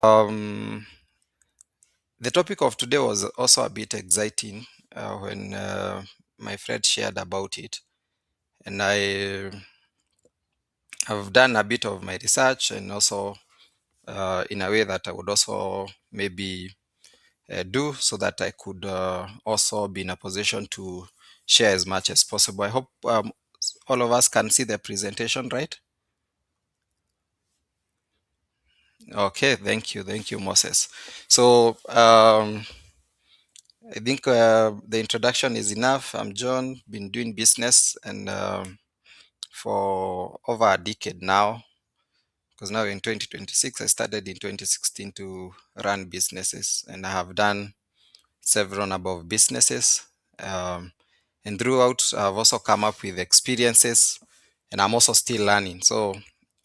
Um, the topic of today was also a bit exciting when my friend shared about it, and I have done a bit of my research and also in a way that I would also maybe do so that I could also be in a position to share as much as possible. I hope all of us can see the presentation, right? Okay, thank you, Moses. So I think the introduction is enough. I'm John, been doing business and for over a decade now, because now in 2026, I started in 2016 to run businesses, and I have done several number of businesses. Um, and throughout, I've also come up with experiences, and I'm also still learning. So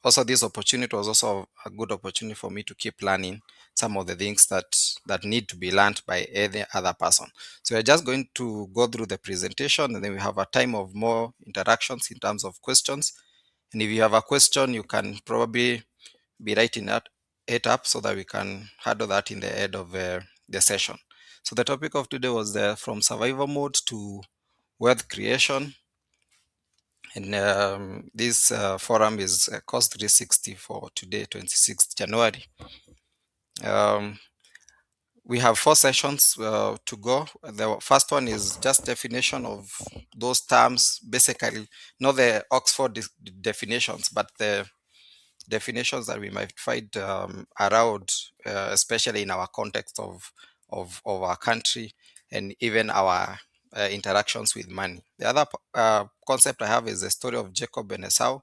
also this opportunity was also a good opportunity for me to keep learning some of the things that need to be learned by any other person. So we're just going to go through the presentation, and then we have a time of more interactions in terms of questions. And if you have a question, you can probably be writing it up so that we can handle that in the end of the session. So the topic of today was from survival mode to wealth creation. And this forum is cost 360 for today, 26th January. Um, we have 4 sessions to go. The first one is just definition of those terms, basically not the Oxford definitions, but the definitions that we might find around, especially in our context of our country and even our interactions with money. The other concept I have is the story of Jacob and Esau,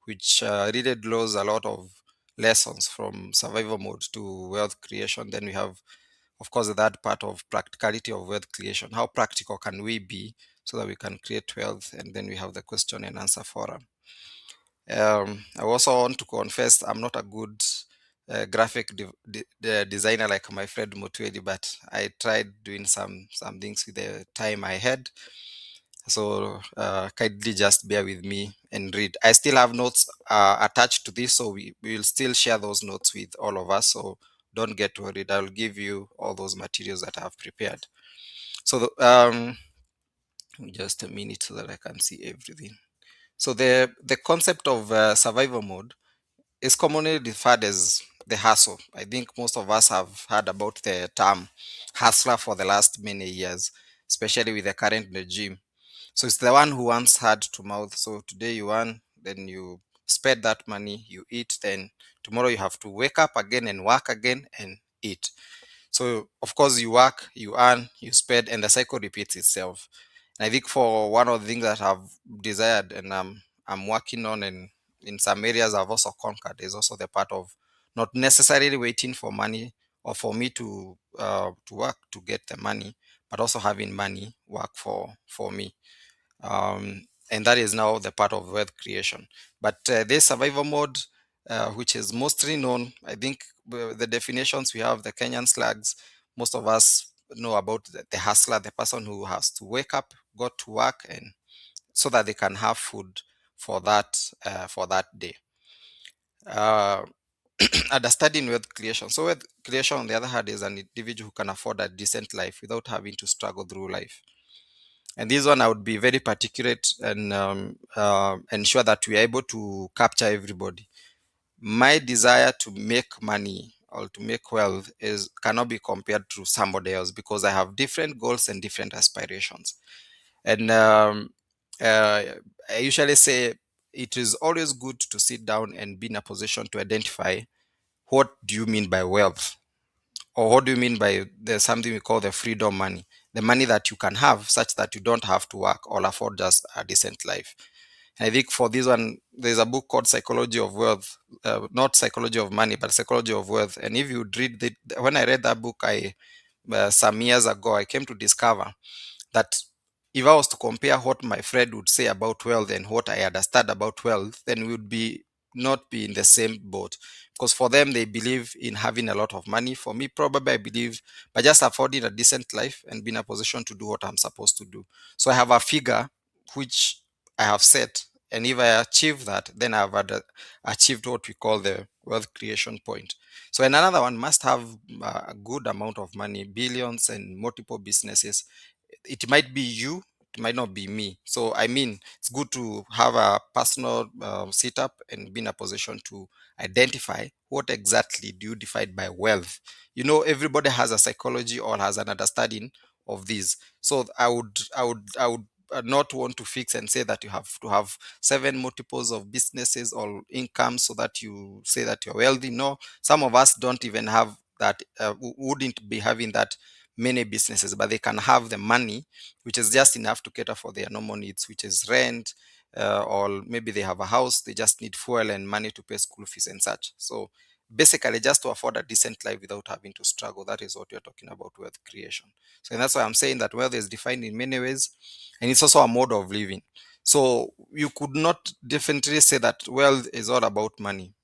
which really draws a lot of lessons from survival mode to wealth creation. Then we have, of course, that part of practicality of wealth creation. How practical can we be so that we can create wealth? And then we have the question and answer forum. I also want to confess I'm not a good graphic designer like my friend Mutueli, but I tried doing some things with the time I had. So kindly just bear with me and read. I still have notes attached to this, so we will still share those notes with all of us. So don't get worried. I'll give you all those materials that I have prepared. So just a minute so that I can see everything. So the concept of survival mode is commonly referred as the hustle. I think most of us have heard about the term hustler for the last many years, especially with the current regime. So it's the one who wants hand to mouth. So today you earn, then you spend that money, you eat, then tomorrow you have to wake up again and work again and eat. So of course you work, you earn, you spend, and the cycle repeats itself. And I think for one of the things that I've desired and I'm working on, and in some areas I've also conquered, is also the part of not necessarily waiting for money or for me to work to get the money, but also having money work for me. And that is now the part of wealth creation. But this survival mode, which is mostly known, I think the definitions we have, the Kenyan slags, most of us know about the hustler, the person who has to wake up, go to work, and so that they can have food for that day. Uh, Understanding wealth creation. So wealth creation, on the other hand, is an individual who can afford a decent life without having to struggle through life. And this one, I would be very particular and ensure that we are able to capture everybody. My desire to make money or to make wealth is cannot be compared to somebody else because I have different goals and different aspirations. And uh, I usually say it is always good to sit down and be in a position to identify what do you mean by wealth, or what do you mean by there's something we call the freedom money, the money that you can have such that you don't have to work or afford just a decent life. And I think for this one, there's a book called Psychology of Wealth, not Psychology of Money, but Psychology of Wealth. And if you read the, when I read that book, I some years ago, I came to discover that if I was to compare what my friend would say about wealth and what I understand about wealth, then we would be not be in the same boat. Because for them, they believe in having a lot of money. For me, probably I believe by just affording a decent life and being in a position to do what I'm supposed to do. So I have a figure which I have set. And if I achieve that, then I've achieved what we call the wealth creation point. So and another one must have a good amount of money, billions and multiple businesses. It might be you, it might not be me. So I mean, it's good to have a personal setup and be in a position to identify what exactly do you define by wealth. You know, everybody has a psychology or has an understanding of these. So I would not want to fix and say that you have to have seven multiples of businesses or income so that you say that you're wealthy. No, some of us don't even have that, wouldn't be having that many businesses, but they can have the money, which is just enough to cater for their normal needs, which is rent, or maybe they have a house, they just need fuel and money to pay school fees and such. So basically, just to afford a decent life without having to struggle. That is what we're talking about wealth creation. So and that's why I'm saying that wealth is defined in many ways, and it's also a mode of living. So you could not definitely say that wealth is all about money.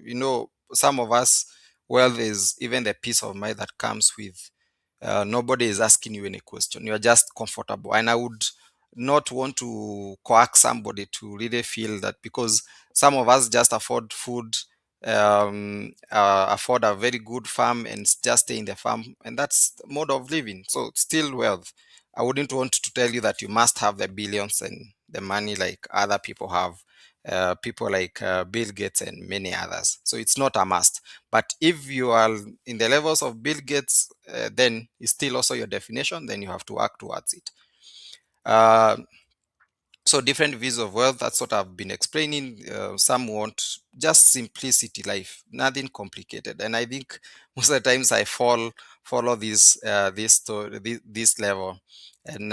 You know, some of us, wealth is even the peace of mind that comes with nobody is asking you any question. You're just comfortable. And I would not want to coax somebody to really feel that, because some of us just afford food, afford a very good farm and just stay in the farm. And that's the mode of living. So it's still wealth. I wouldn't want to tell you that you must have the billions and the money like other people have. People like Bill Gates and many others. So it's not a must. But if you are in the levels of Bill Gates, then it's still also your definition, then you have to work towards it. Uh, so different views of wealth, that's what I've been explaining. Some want just simplicity life, nothing complicated, and I think most of the times I follow this level. And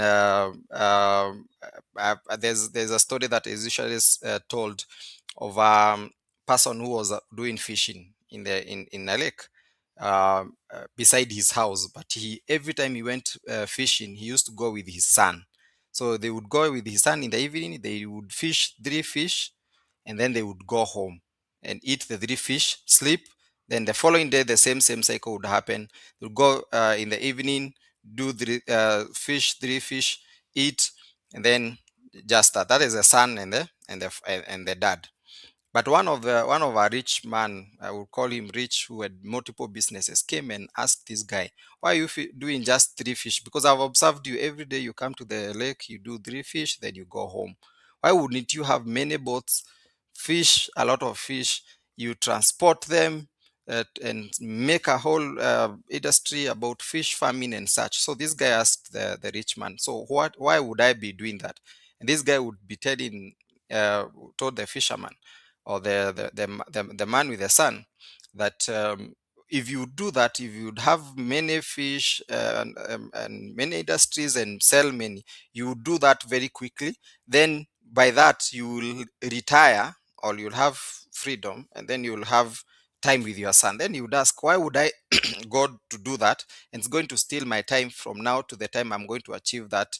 there's a story that is usually told of a person who was doing fishing in a lake beside his house, but he every time he went fishing, he used to go with his son. So they would go with his son in the evening, they would fish three fish, and then they would go home and eat the three fish, sleep. Then the following day, the same cycle would happen. They would go in the evening, do three fish, eat, and then just that. That is the son and the dad. But one of our rich man, I would call him rich, who had multiple businesses, came and asked this guy, "Why are you doing just three fish? Because I've observed you every day. You come to the lake, you do three fish, then you go home. Why wouldn't you have many boats, fish, a lot of fish? You transport them." And make a whole industry about fish farming and such. So this guy asked the rich man, "So why would I be doing that?" And this guy would be uh, told the fisherman, or the man with the son, that if you do that, if you have many fish and many industries and sell many, you do that very quickly. Then by that you will retire, or you'll have freedom, and then you'll have time with your son. Then you would ask, why would I go to do that? And it's going to steal my time from now to the time I'm going to achieve that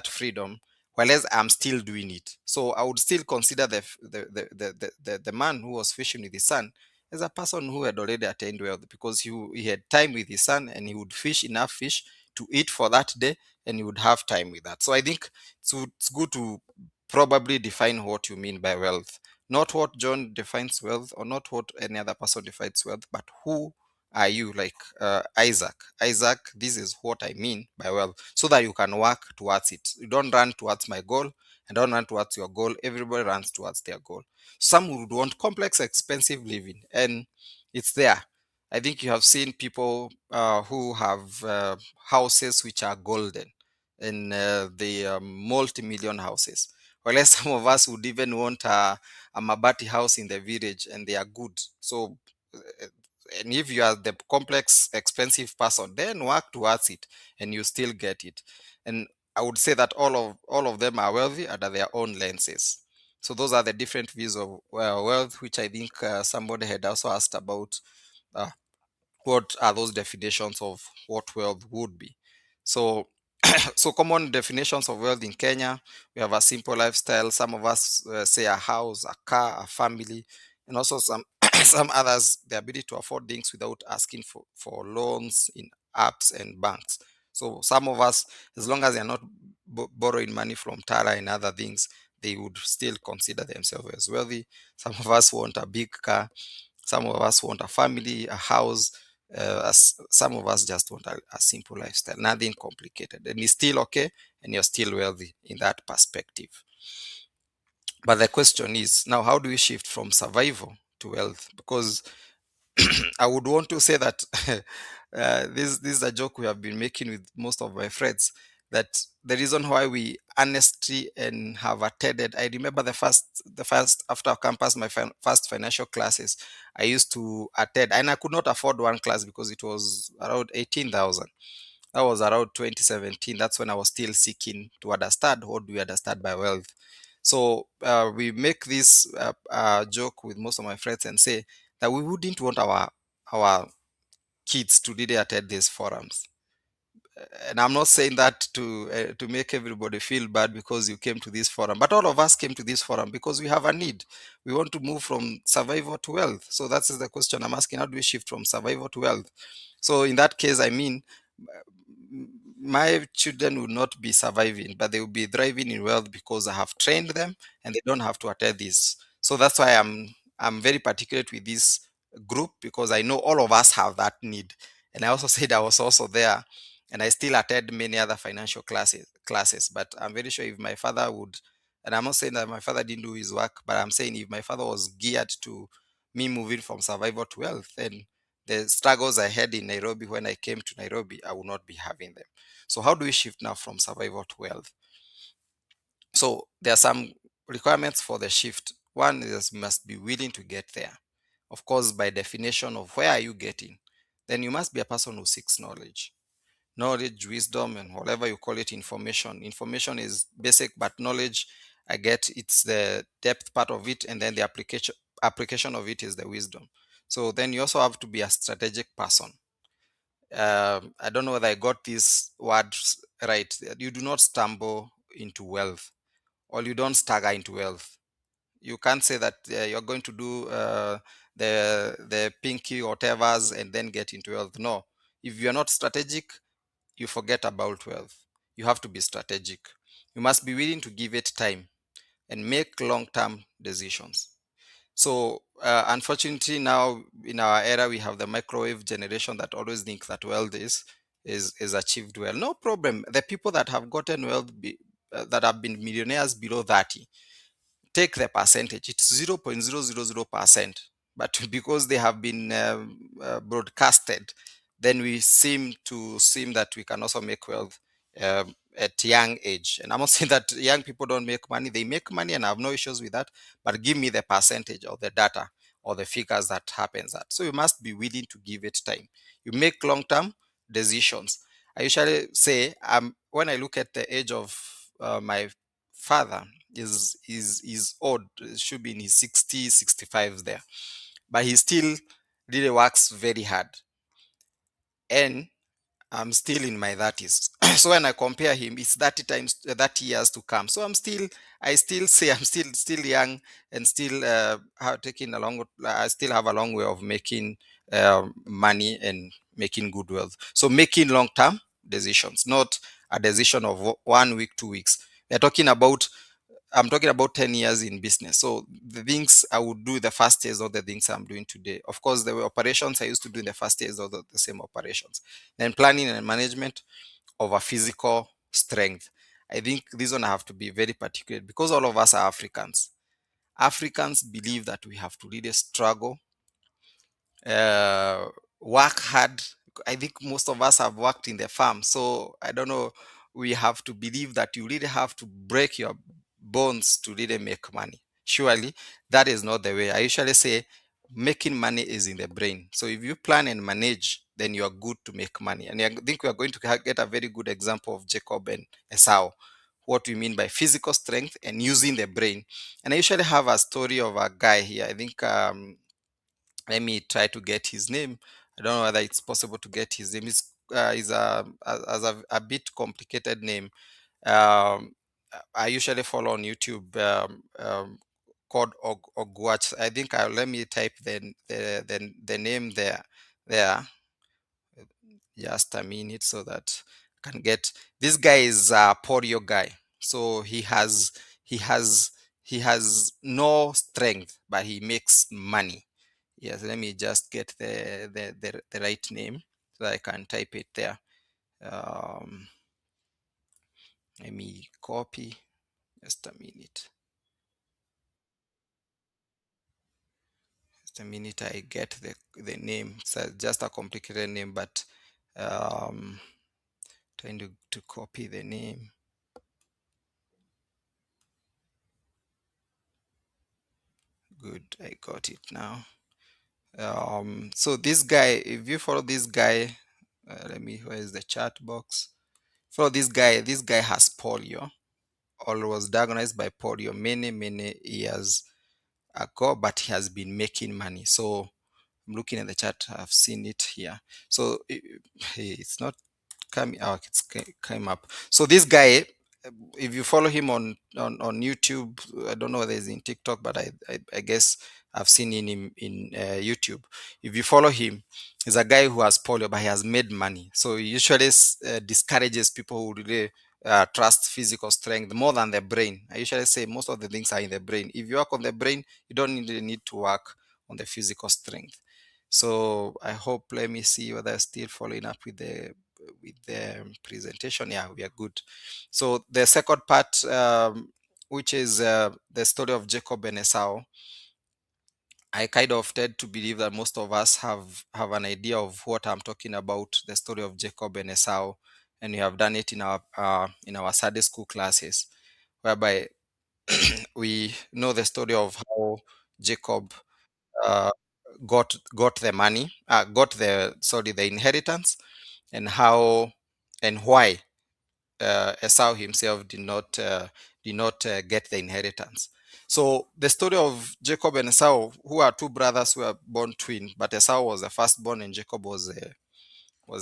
freedom, whereas I'm still doing it. So I would still consider the man who was fishing with his son as a person who had already attained wealth, because he had time with his son and he would fish enough fish to eat for that day, and he would have time with that. So I think it's good to probably define what you mean by wealth. Not what John defines wealth, or not what any other person defines wealth, but who are you? Like Isaac, this is what I mean by wealth, so that you can work towards it. You don't run towards my goal and don't run towards your goal. Everybody runs towards their goal. Some would want complex, expensive living, and it's there. I think you have seen people who have houses which are golden, and the multi-million houses. Whereas some of us would even want a Mabati house in the village, and they are good. So, and if you are the complex, expensive person, then work towards it, and you still get it. And I would say that all of them are wealthy under their own lenses. So those are the different views of wealth, which I think somebody had also asked about. Uh, what are those definitions of what wealth would be? So, so common definitions of wealth in Kenya: we have a simple lifestyle. Some of us say a house, a car, a family, and also some some others the ability to afford things without asking for loans in apps and banks. So some of us, as long as they're not borrowing money from Tara and other things, they would still consider themselves as wealthy. Some of us want a big car. Some of us want a family, a house. Some of us just want a simple lifestyle, nothing complicated, and it's still okay, and you're still wealthy in that perspective. But the question is now, how do we shift from survival to wealth? Because I would want to say that this is a joke we have been making with most of my friends. That the reason why we honestly and have attended. I remember the first after campus, my first financial classes. I used to attend, and I could not afford one class because it was around 18,000. That was around 2017. That's when I was still seeking to understand what do we understand by wealth. So we make this joke with most of my friends and say that we wouldn't want our kids to really attend these forums. And I'm not saying that to make everybody feel bad because you came to this forum, but all of us came to this forum because we have a need. We want to move from survival to wealth. So that's the question I'm asking: how do we shift from survival to wealth? So in that case, I mean, my children will not be surviving, but they will be thriving in wealth because I have trained them and they don't have to attend this. So that's why I'm very particular with this group, because I know all of us have that need. And I also said I was also there, and I still attend many other financial classes. But I'm very sure if my father would, and I'm not saying that my father didn't do his work, but I'm saying if my father was geared to me moving from survival to wealth, then the struggles I had in Nairobi when I came to Nairobi, I will not be having them. So how do we shift now from survival to wealth? So there are some requirements for the shift. One is you must be willing to get there. Of course, by definition of where are you getting, then you must be a person who seeks knowledge. Knowledge, wisdom, and whatever you call it, information. Information is basic, but knowledge, I get it's the depth part of it, and then the application of it is the wisdom. So then you also have to be a strategic person. I don't know whether I got these words right. You do not stumble into wealth, or you don't stagger into wealth. You can't say that you're going to do the pinky whatevers and then get into wealth. No, if you're not strategic, you forget about wealth. You have to be strategic. You must be willing to give it time and make long-term decisions. So, unfortunately, now in our era, we have the microwave generation that always think that wealth is achieved well. No problem. The people that have gotten wealth that have been millionaires below 30, take the percentage, it's 0.000%, but because they have been broadcasted, then we seem that we can also make wealth at young age. And I'm not saying that young people don't make money. They make money, and I have no issues with that, but give me the percentage or the data or the figures that happens at. So you must be willing to give it time. You make long-term decisions. I usually say, when I look at the age of my father, is old, should be in his 60s, 65s there, but he still really works very hard, and I'm still in my 30s. So when I compare him, it's 30 times 30 years to come. So I still say I'm still young, and still taking a long. I still have a long way of making money and making good wealth. So making long term decisions, not a decision of 1 week, 2 weeks. We're talking about I'm talking about 10 years in business. So the things I would do the first years are the things I'm doing today. Of course, there were operations I used to do in the first years are the same operations. Then planning and management of a physical strength. I think this one I have to be very particular, because all of us are Africans. Africans believe that we have to really struggle, uh, work hard. I think most of us have worked in the farm, so I don't know. We have to believe that you really have to break your bones to really make money. Surely, that is not the way. I usually say making money is in the brain. So if you plan and manage, then you are good to make money. And I think we are going to get a very good example of Jacob and Esau. What we mean by physical strength and using the brain. And I usually have a story of a guy here. I think let me try to get his name. I don't know whether it's possible to get his name. Is a bit complicated name. Um, I usually follow on YouTube, called Ogwach. I think let me type the name there. There, just a minute so that I can get. This guy is a Porio guy. So he has he has no strength, but he makes money. Yes, let me just get the right name so that I can type it there. Um, Let me copy. Just a minute. Just a minute. I get the name. It's just a complicated name, but um, trying to copy the name. Good, I got it now. So this guy, if you follow this guy, where is the chat box? Follow this guy. This guy has polio, or was diagnosed by polio many years ago, but he has been making money. So I'm looking at the chat. I've seen it here. So it's not coming. Oh, came up. So this guy, if you follow him on YouTube, I don't know whether he's in TikTok, but I guess I've seen him in YouTube. If you follow him, he's a guy who has polio, but he has made money. So he usually discourages people who really trust physical strength more than the brain. I usually say most of the things are in the brain. If you work on the brain, you don't really need to work on the physical strength. So I hope, let me see whether I'm still following up with the presentation. Yeah, we are good. So the second part, which is the story of Jacob and Esau, I kind of tend to believe that most of us have an idea of what I'm talking about, the story of Jacob and Esau, and we have done it in our Sunday school classes, whereby we know the story of how Jacob uh, got the money, got the inheritance, and how and why Esau himself did not get the inheritance. So the story of Jacob and Esau, who are two brothers who were born twin, but Esau was the firstborn and Jacob was the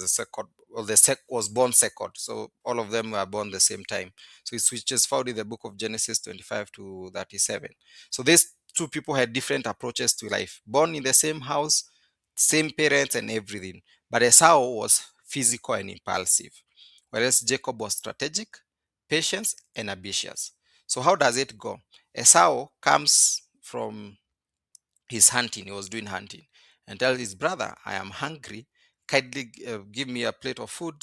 second, well, was born second. So all of them were born the same time. So it's which is found in the book of Genesis 25 to 37. So these two people had different approaches to life, born in the same house, same parents and everything. But Esau was physical and impulsive, whereas Jacob was strategic, patient, and ambitious. So how does it go? Esau comes from his hunting. He was doing hunting and tells his brother, I am hungry, kindly give me a plate of food.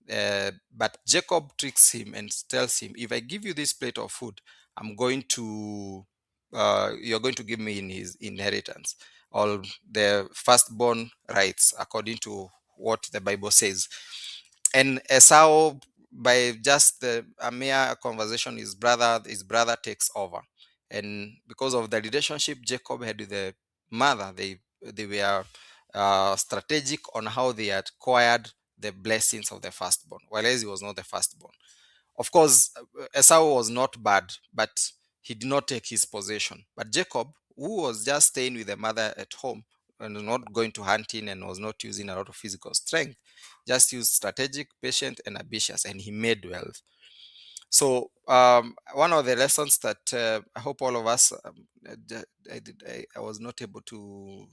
But Jacob tricks him and tells him, if I give you this plate of food, I'm going to you're going to give me in his inheritance all the firstborn rights according to what the Bible says. And Esau, by just a mere conversation, his brother takes over. And because of the relationship Jacob had with the mother, they were strategic on how they acquired the blessings of the firstborn, whereas he was not the firstborn. Of course, Esau was not bad, but he did not take his possession. But Jacob, who was just staying with the mother at home and not going to hunting and was not using a lot of physical strength, just used strategic, patient, and ambitious, and he made wealth. So one of the lessons that I hope all of us, I was not able to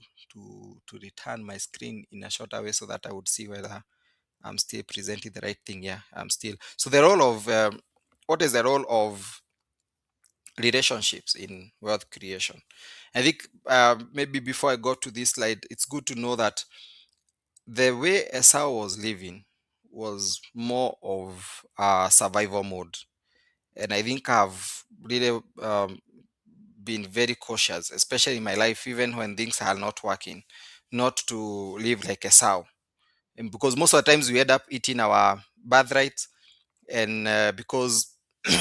return my screen in a shorter way so that I would see whether I'm still presenting the right thing. Yeah, I'm still. So the role of what is the role of relationships in wealth creation? I think maybe before I go to this slide, it's good to know that the way Esau was living was more of a survival mode. And I think I've really been very cautious, especially in my life, even when things are not working, not to live like Esau. And because most of the times we end up eating our birthright, and because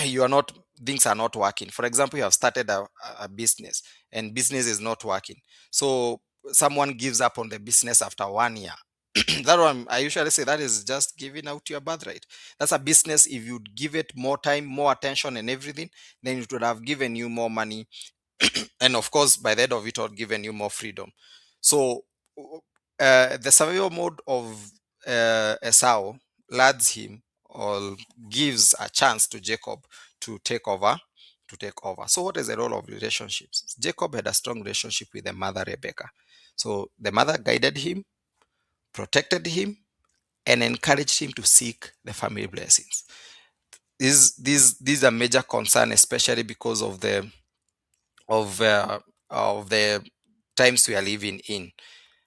you are not things are not working. For example, you have started a business and business is not working, so someone gives up on the business after 1 year. That one, I usually say, that is just giving out your birthright. That's a business. If you'd give it more time, more attention and everything, then it would have given you more money, and of course by the end of it all, given you more freedom. So the survival mode of Esau leads him, or gives a chance to Jacob to take over. So what is the role of relationships? Jacob had a strong relationship with the mother Rebecca. So the mother guided him, protected him, and encouraged him to seek the family blessings. These are major concern, especially because of the of the times we are living in.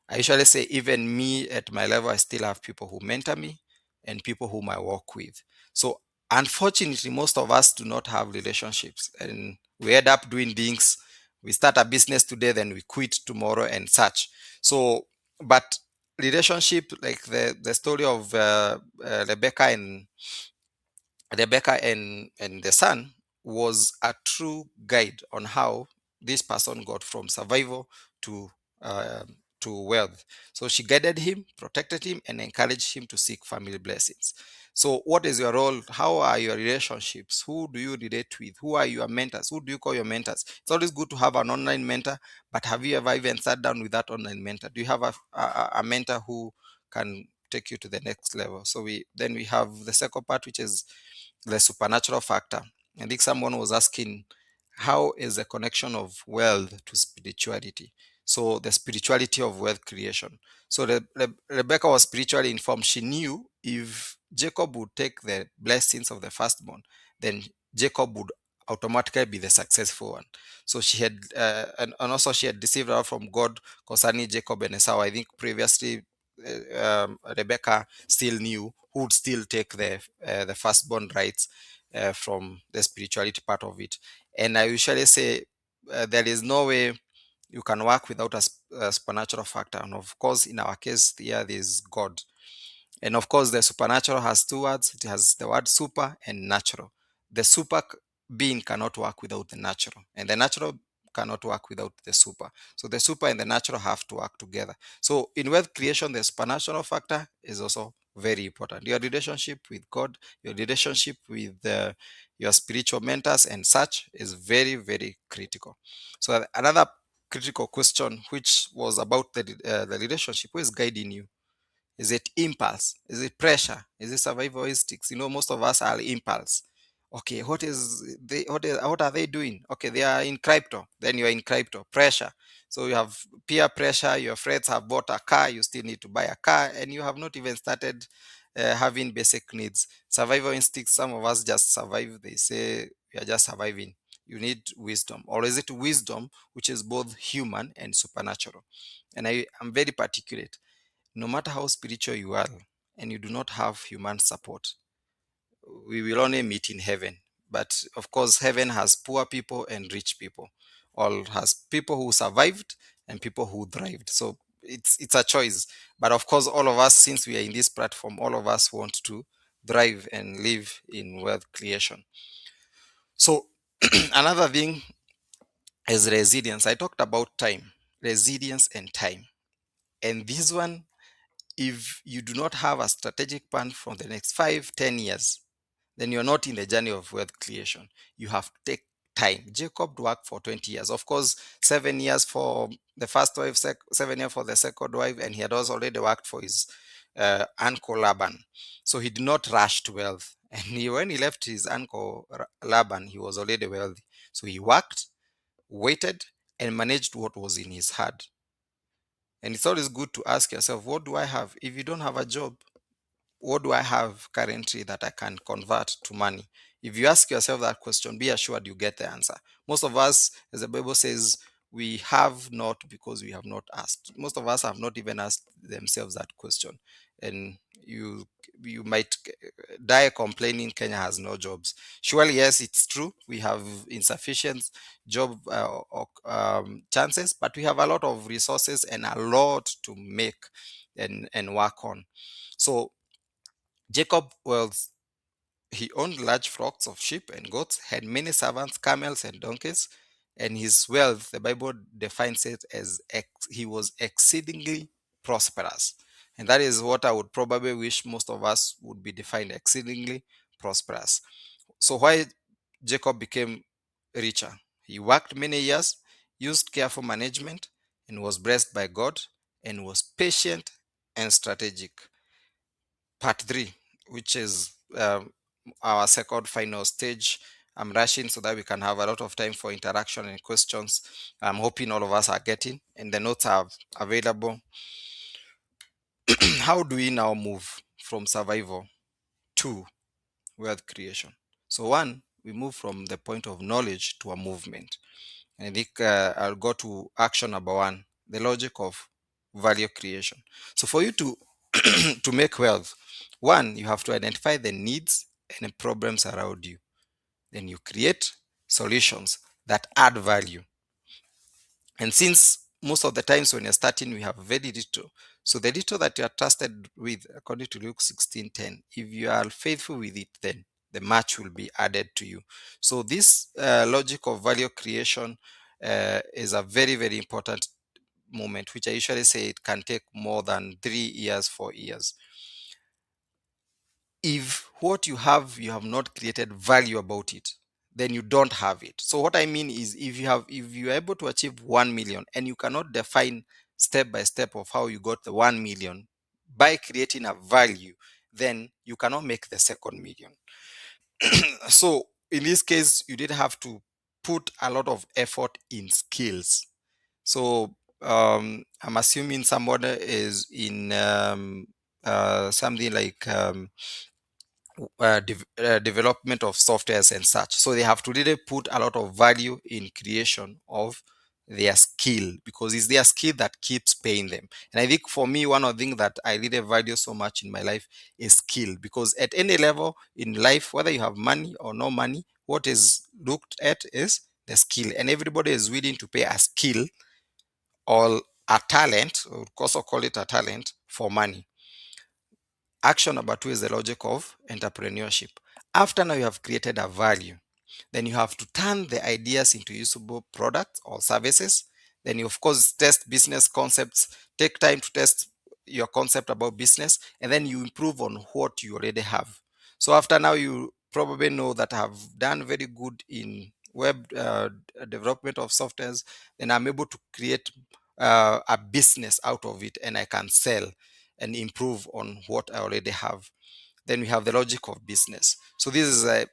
I usually say, even me at my level, I still have people who mentor me and people whom I work with. So, unfortunately, most of us do not have relationships, and we end up doing things. We start a business today, then we quit tomorrow, and such. So, but relationship, like the story of Rebecca and the son, was a true guide on how this person got from survival to uh, wealth. So she guided him, protected him, and encouraged him to seek family blessings. So, what is your role? How are your relationships? Who do you relate with? Who are your mentors? Who do you call your mentors? It's always good to have an online mentor, but have you ever even sat down with that online mentor? Do you have a mentor who can take you to the next level? So we have the second part, which is the supernatural factor. I think someone was asking, how is the connection of wealth to spirituality? So the spirituality of wealth creation. So Rebecca was spiritually informed. She knew if Jacob would take the blessings of the firstborn, then Jacob would automatically be the successful one. So she had, and also she had received out from God concerning Jacob and Esau. I think previously Rebecca still knew who would still take the firstborn rights from the spirituality part of it. And I usually say there is no way you can work without a supernatural factor. And of course, in our case, here is God. And of course, the supernatural has two words. It has the word super and natural. The super being cannot work without the natural, and the natural cannot work without the super. So the super and the natural have to work together. So in wealth creation, the supernatural factor is also very important. Your relationship with God, your relationship with your spiritual mentors and such is very, very critical. So another critical question, which was about the relationship, who is guiding you? Is it impulse? Is it pressure? Is it survival instincts? Most of us are impulse. Okay, what are they doing? Okay, they are in crypto. Then you are in crypto. Pressure. So you have peer pressure. Your friends have bought a car. You still need to buy a car, and you have not even started having basic needs. Survival instincts. Some of us just survive. They say we are just surviving. You need wisdom, or is it wisdom which is both human and supernatural? And I am very particular. No matter how spiritual you are and you do not have human support, we will only meet in heaven. But of course, heaven has poor people and rich people, all has people who survived and people who thrived. So it's a choice. But of course, all of us, since we are in this platform, all of us want to thrive and live in wealth creation. So another thing is resilience. I talked about time, resilience and time. And this one, if you do not have a strategic plan for the next 5, 10 years, then you're not in the journey of wealth creation. You have to take time. Jacob worked for 20 years. Of course, 7 years for the first wife, 7 years for the second wife, and he had also already worked for his uncle Laban. So he did not rush to wealth. And when he left his uncle Laban, he was already wealthy. So he worked, waited, and managed what was in his heart. And it's always good to ask yourself, what do I have? If you don't have a job, what do I have currently that I can convert to money? If you ask yourself that question, be assured you get the answer. Most of us, as the Bible says, we have not because we have not asked. Most of us have not even asked themselves that question. And you might die complaining Kenya has no jobs. Surely, yes, it's true. We have insufficient job chances, but we have a lot of resources and a lot to make and work on. So Jacob was he owned large flocks of sheep and goats, had many servants, camels, and donkeys, and his wealth, the Bible defines it as he was exceedingly prosperous. And that is what I would probably wish most of us would be defined exceedingly prosperous. So, why Jacob became richer? He worked many years, used careful management, and was blessed by God, and was patient and strategic. Part three, which is our second final stage. I'm rushing so that we can have a lot of time for interaction and questions. I'm hoping all of us are getting, and the notes are available. How do we now move from survival to wealth creation? So, one, we move from the point of knowledge to a movement. And I think I'll go to action number one. the logic of value creation. So for you to to make wealth, one, you have to identify the needs and the problems around you. Then you create solutions that add value. And since most of the times when you're starting, we have very little. So the little that you are trusted with, according to Luke 16:10, if you are faithful with it, then the much will be added to you. So this logic of value creation is a very, very important moment, which I usually say it can take more than 3 years, 4 years. If what you have not created value about it, then you don't have it. So what I mean is, if you are able to achieve 1 million and you cannot define step by step of how you got the 1 million by creating a value, then you cannot make the second million. So in this case, you did have to put a lot of effort in skills. So I'm assuming someone is in something like development of softwares and such. So they have to really put a lot of value in creation of their skill, because it's their skill that keeps paying them. And I think for me, one of the things that I really value so much in my life is skill, because at any level in life, whether you have money or no money, what is looked at is the skill, and everybody is willing to pay a skill or a talent, or also call it a talent, for money. Action number two is the logic of entrepreneurship. After now you have created a value, then you have to turn the ideas into usable products or services. Then you of course test business concepts, take time to test your concept about business, and then you improve on what you already have. So after now you probably know that I have done very good in web development of softwares, then I'm able to create a business out of it, and I can sell and improve on what I already have. Then we have the logic of business. So this is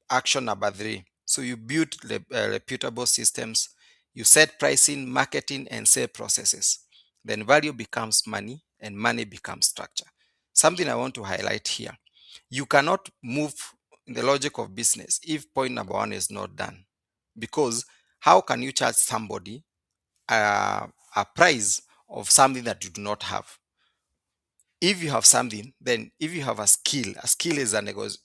action number three. So you build reputable systems, you set pricing, marketing, and sale processes. Then value becomes money, and money becomes structure. Something I want to highlight here: you cannot move in the logic of business if point number one is not done. Because how can you charge somebody a price of something that you do not have? If you have something, then if you have a skill is a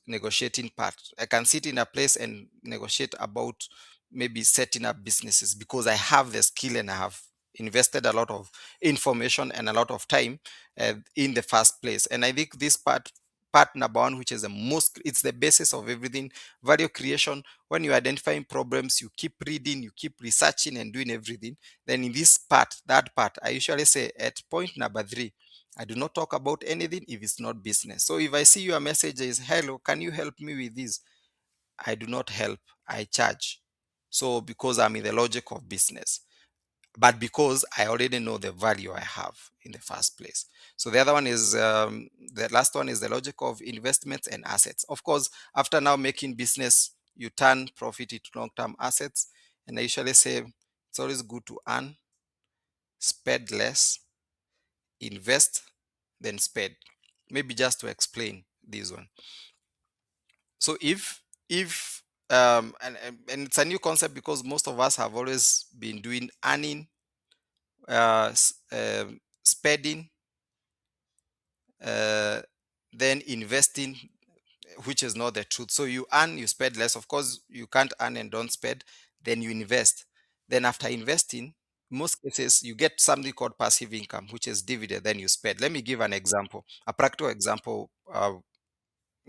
negotiating part. I can sit in a place and negotiate about maybe setting up businesses because I have the skill and I have invested a lot of information and a lot of time in the first place. And I think this part number one, which is the most, it's the basis of everything. Value creation: when you're identifying problems, you keep reading, you keep researching and doing everything. Then in this part, that part, I usually say at point number three, I do not talk about anything if it's not business. So if I see your message is, hello, can you help me with this? I do not help, I charge. So because I'm in the logic of business, but because I already know the value I have in the first place. So the other one is, the last one is the logic of investments and assets. Of course, after now making business, you turn profit into long-term assets. And I usually say it's always good to earn, spend less, invest, then spend. Maybe just to explain this one. So if and it's a new concept because most of us have always been doing earning, spending, uh, then investing, which is not the truth. So you earn, you spend less. Of course, you can't earn and don't spend. Then you invest. Then after investing, most cases you get something called passive income, which is dividend. Then you spend. Let me give an example, a practical example.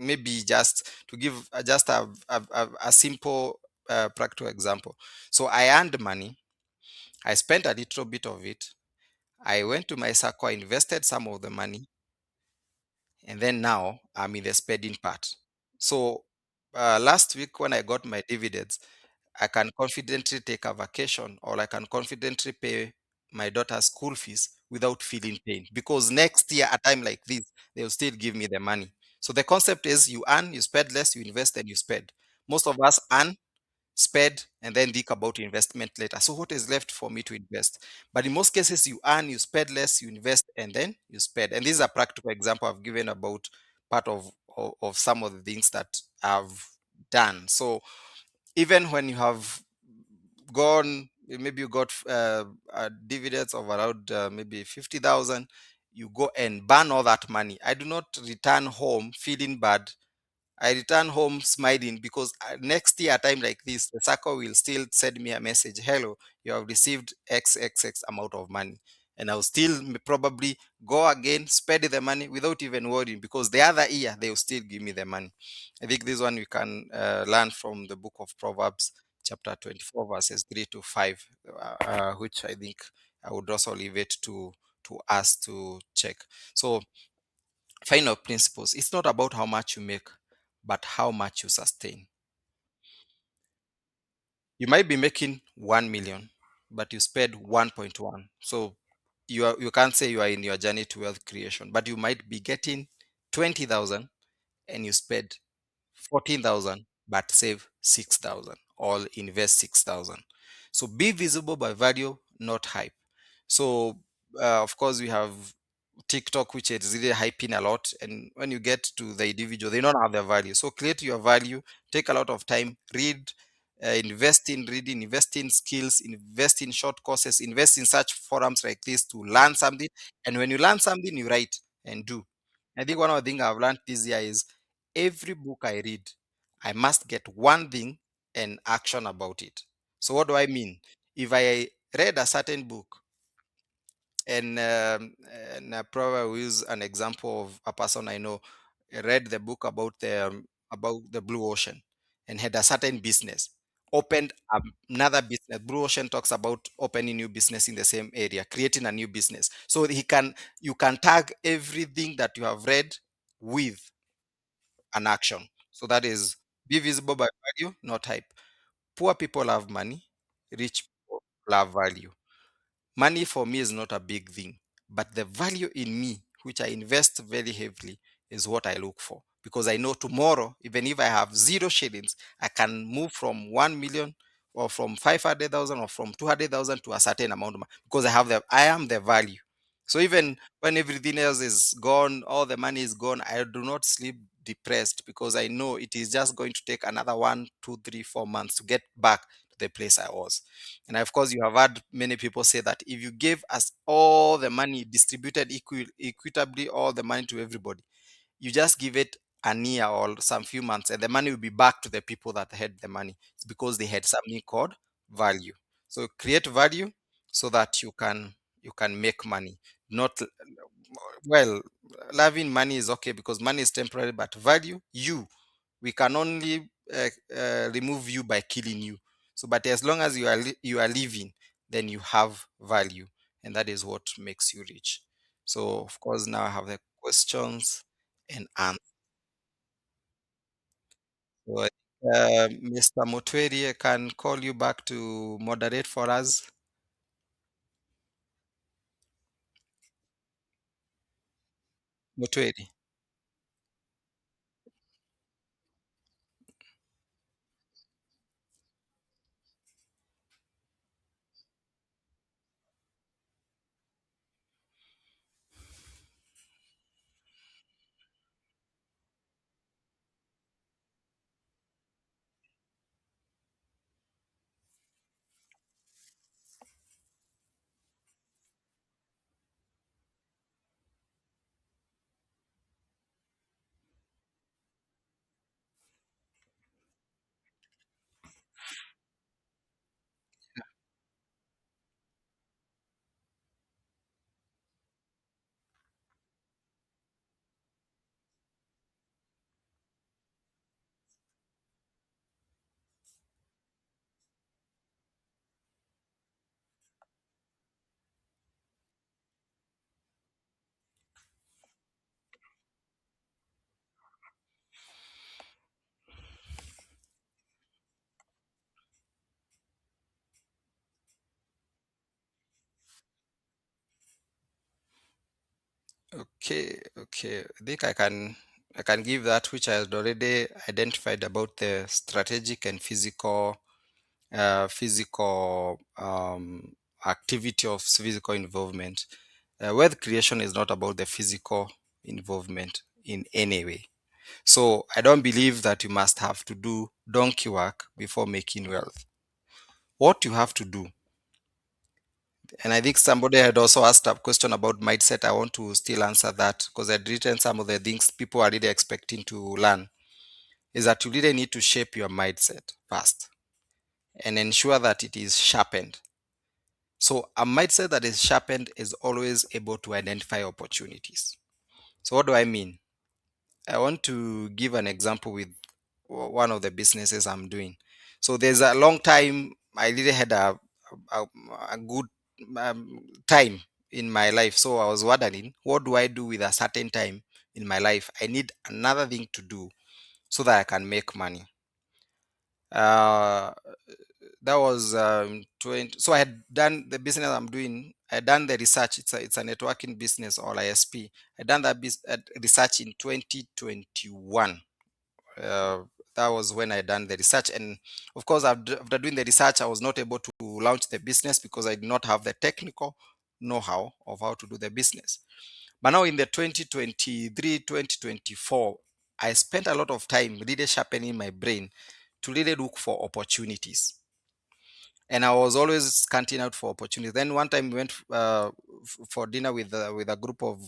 Maybe just to give just a simple practical example. So I earned money, I spent a little bit of it, I went to my circle, I invested some of the money, and then now I'm in the spending part. So last week when I got my dividends, I can confidently take a vacation, or I can confidently pay my daughter's school fees without feeling pain, because next year, at a time like this, they'll still give me the money. So the concept is, you earn, you spend less, you invest, and you spend. Most of us earn, spend, and then think about investment later. So what is left for me to invest? But in most cases, you earn, you spend less, you invest, and then you spend. And this is a practical example I've given about part of some of the things that I've done. So even when you have gone maybe you got dividends of around maybe 50,000. You go and burn all that money. I do not return home feeling bad. I return home smiling because next year, a time like this, the circle will still send me a message. Hello, you have received XXX amount of money. And I'll still probably go again, spend the money without even worrying because the other year they will still give me the money. I think this one we can learn from the book of Proverbs, chapter 24, verses 3 to 5, which I think I would also leave it to us to check. So, final principles, it's not about how much you make, but how much you sustain. You might be making 1 million, but you spend 1.1. So you can't say you are in your journey to wealth creation, but you might be getting 20,000 and you spend 14,000 but save 6,000 or invest 6,000. So be visible by value, not hype. So of course we have TikTok, which is really hyping a lot. And when you get to the individual, they don't have their value. So create your value, take a lot of time, read, invest in reading, invest in skills, invest in short courses, invest in such forums like this to learn something. And when you learn something, you write and do. I think one of the things I've learned this year is every book I read, I must get one thing and action about it. So what do I mean? If I read a certain book and probably will use an example of a person I know read the book about the blue ocean and had a certain business, opened another business. Blue Ocean talks about opening new business in the same area, creating a new business. So you can tag everything that you have read with an action. So that is be visible by value, not hype. Poor people have money, rich people love value. Money for me is not a big thing, but the value in me, which I invest very heavily, is what I look for. Because I know tomorrow, even if I have 0 shillings, I can move from 1 million or from 500,000 or from 200,000 to a certain amount of money because I am the value. So even when everything else is gone, all the money is gone, I do not sleep depressed because I know it is just going to take another 1, 2, 3, 4 months to get back to the place I was. And of course, you have heard many people say that if you gave us all the money distributed equitably, all the money to everybody, you just give it a year or some few months, and the money will be back to the people that had the money. It's because they had something called value. So create value so that you can make money. Not well, loving money is okay because money is temporary, but value we can only remove you by killing you. So, but as long as you are living, then you have value, and that is what makes you rich. So, of course, now I have the questions and answers. So, Mr. Motweri, I can call you back to moderate for us. Motweri. Okay, okay. I think I can give that which I had already identified about the strategic and physical activity of physical involvement. Wealth creation is not about the physical involvement in any way. So I don't believe that you must have to do donkey work before making wealth. What you have to do And I think somebody had also asked a question about mindset. I want to still answer that because I'd written some of the things people are really expecting to learn. Is that you really need to shape your mindset first and ensure that it is sharpened. So a mindset that is sharpened is always able to identify opportunities. So what do I mean? I want to give an example with one of the businesses I'm doing. So there's a long time I really had a, a good time in my life. So I was wondering, what do I do with a certain time in my life? I need another thing to do so that I can make money. Uh, that was 20. So I had done the business I'm doing. I had done the research. It's a networking business or ISP. I done that research in 2021. uh, that was when I done the research. And of course, after doing the research, I was not able to launch the business because I did not have the technical know-how of how to do the business. But now in the 2023, 2024, I spent a lot of time really sharpening my brain to really look for opportunities, and I was always scanting out for opportunities. Then one time we went for dinner with a group of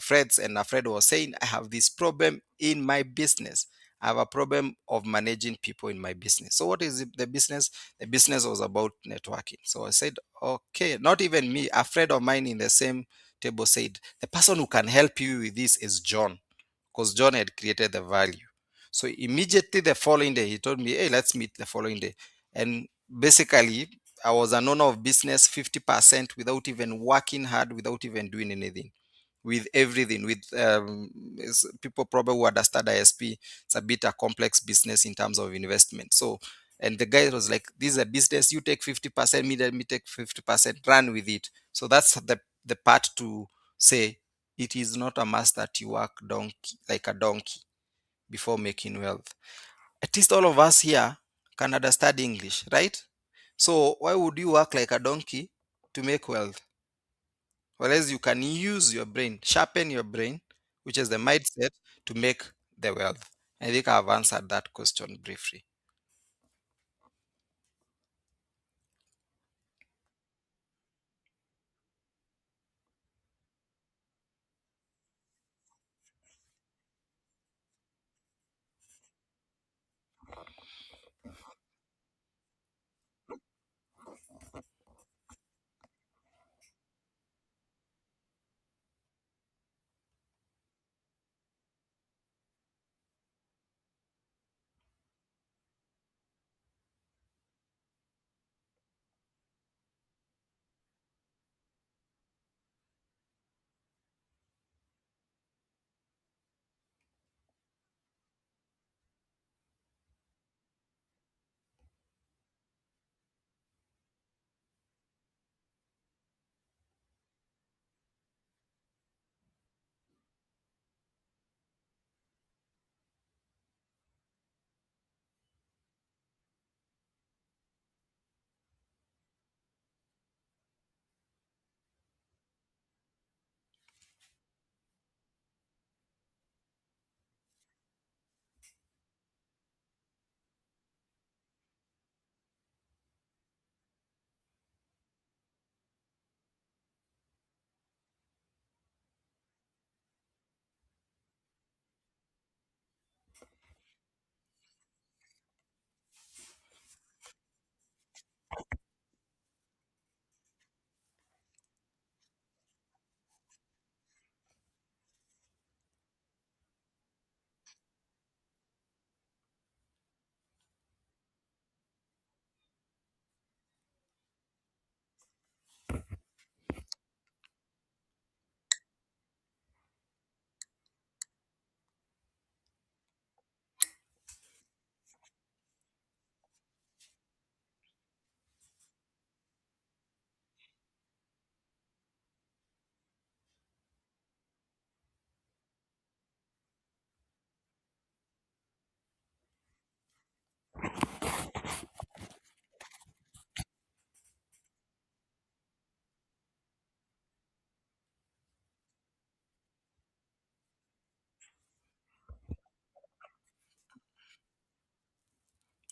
friends, and a friend was saying, "I have this problem in my business. I have a problem of managing people in my business." So what is the business? The business was about networking. So I said, "Okay, not even me. A friend of mine in the same table said the person who can help you with this is John, because John had created the value." So immediately the following day, he told me, "Hey, let's meet the following day." And basically, I was an owner of business 50% without even working hard, without even doing anything. With everything, with people probably who understand ISP, it's a bit a complex business in terms of investment. So, and the guy was like, "This is a business. You take 50%, me take 50%. Run with it." So that's the part to say it is not a must that you work donkey like a donkey before making wealth. At least all of us here can understand English, right? So why would you work like a donkey to make wealth? Whereas you can use your brain, sharpen your brain, which is the mindset, to make the wealth. I think I've answered that question briefly.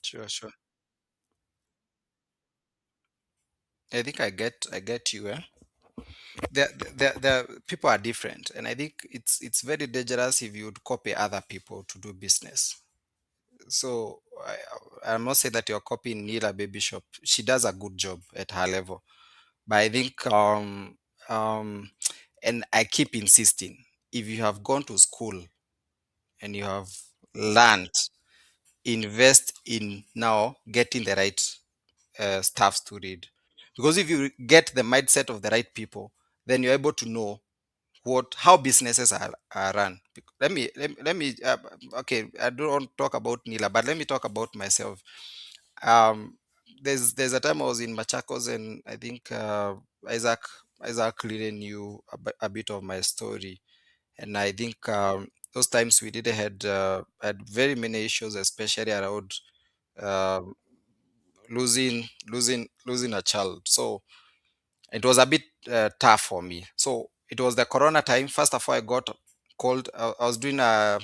Sure, sure. think I get you. The people are different, and I think it's very dangerous if you would copy other people to do business. So I'm not saying that you're copying Nila Baby Shop. She does a good job at her level, but I think um, and I keep insisting, if you have gone to school and you have learned, invest in now getting the right stuffs to read, because if you get the mindset of the right people, then you're able to know what how businesses are run. Let me okay, I don't want to talk about Nila, but let me talk about myself. um there's a time I was in Machakos, and I think isaac Isaac clearly knew a bit of my story. And I think those times we did had very many issues, especially around um losing a child. So it was a bit tough for me. So it was the corona time. First of all, I got called. I was doing I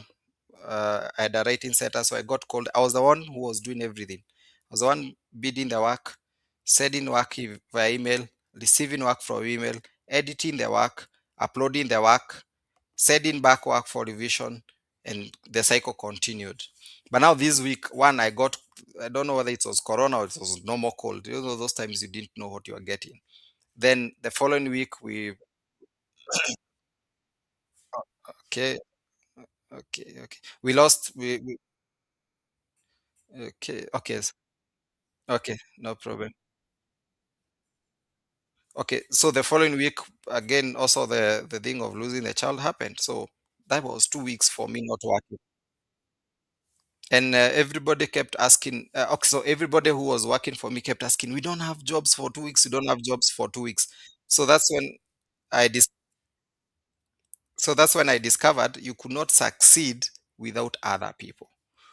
had a writing center, so I got called. I was the one who was doing everything. I was the one bidding the work, sending work via email, receiving work from email, editing the work, uploading the work, sending back work for revision, and the cycle continued. But now this week, one I got, I don't know whether it was corona or it was normal cold. You know, those times you didn't know what you were getting. Then the following week, we okay, okay. We lost. We okay, okay, okay, no problem. Okay, so the following week again, also the thing of losing the child happened. So that was 2 weeks for me not working. And everybody kept asking. Okay, so everybody who was working for me kept asking, "We don't have jobs for 2 weeks. We don't have jobs for 2 weeks." So that's when I dis- that's when I discovered you could not succeed without other people.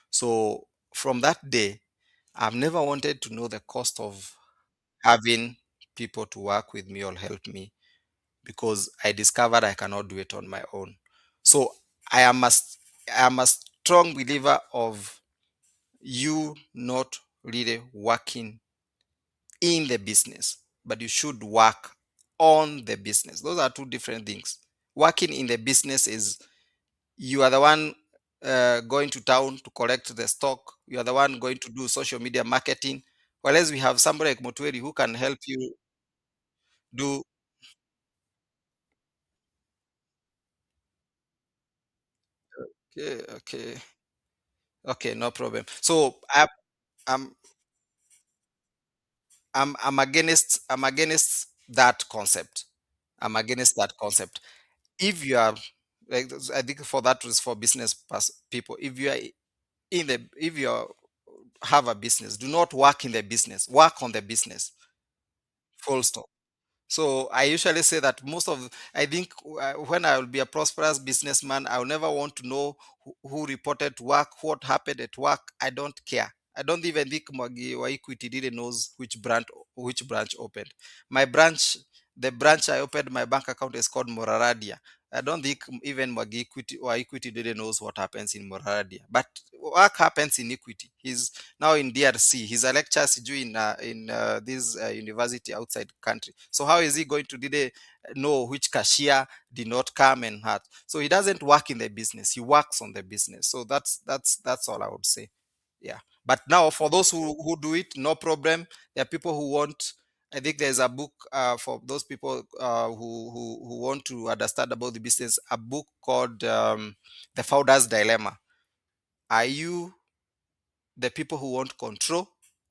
So from that day, I've never wanted to know the cost of having people to work with me or help me, because I discovered I cannot do it on my own. So I am a, I am a strong believer of you not really working in the business, but you should work on the business. Those are two different things. Working in the business is you are the one going to town to collect the stock. You are the one going to do social media marketing. Whereas we have somebody like Motweri who can help you do. Okay, okay, okay, no problem. So I'm I'm against that concept. I'm against that concept. If you are like, I think for that was for business people. If you are if you are, have a business, do not work in the business. Work on the business. Full stop. So I usually say that I think when I will be a prosperous businessman, I will never want to know who reported to work, what happened at work. I don't care. I don't even think Mwagi wa Equity really knows which branch opened. My branch, the branch I opened my bank account is called Moraradia. I don't think even Mwagi Equity or Equity really knows what happens in Moraradia. But work happens in Equity. He's now in DRC. He's a lecturer sijui in this university outside country. So how is he going to today know which cashier did not come and hurt? So he doesn't work in the business. He works on the business. So that's all I would say. Yeah. But now for those who do it, no problem. There are people who want. I think there's a book for those people who want to understand about the business. A book called The Founder's Dilemma. Are you the people who want control,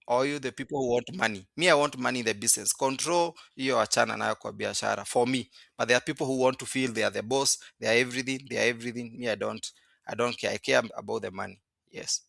or you the people who want money? Me, I want money in the business. Control hiyo achana nayo kwa biashara for me. But there are people who want to feel they are the boss, they are everything, they are everything. Me, I don't care. I care about the money. Yes.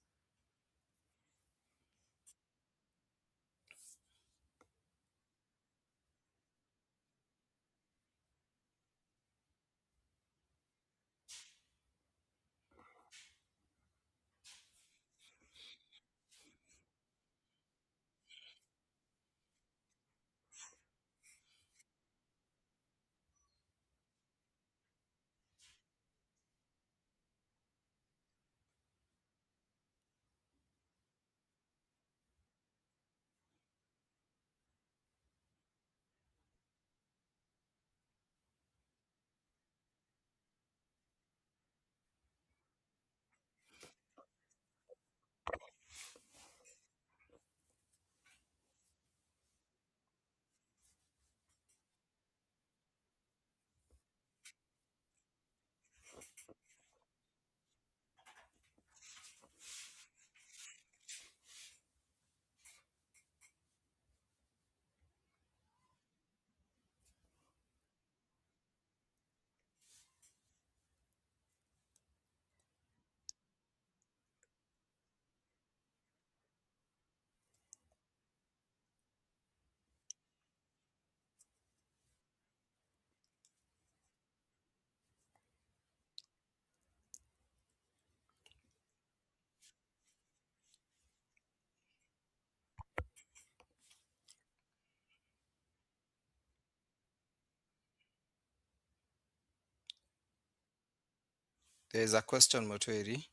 There is a question, Motweri.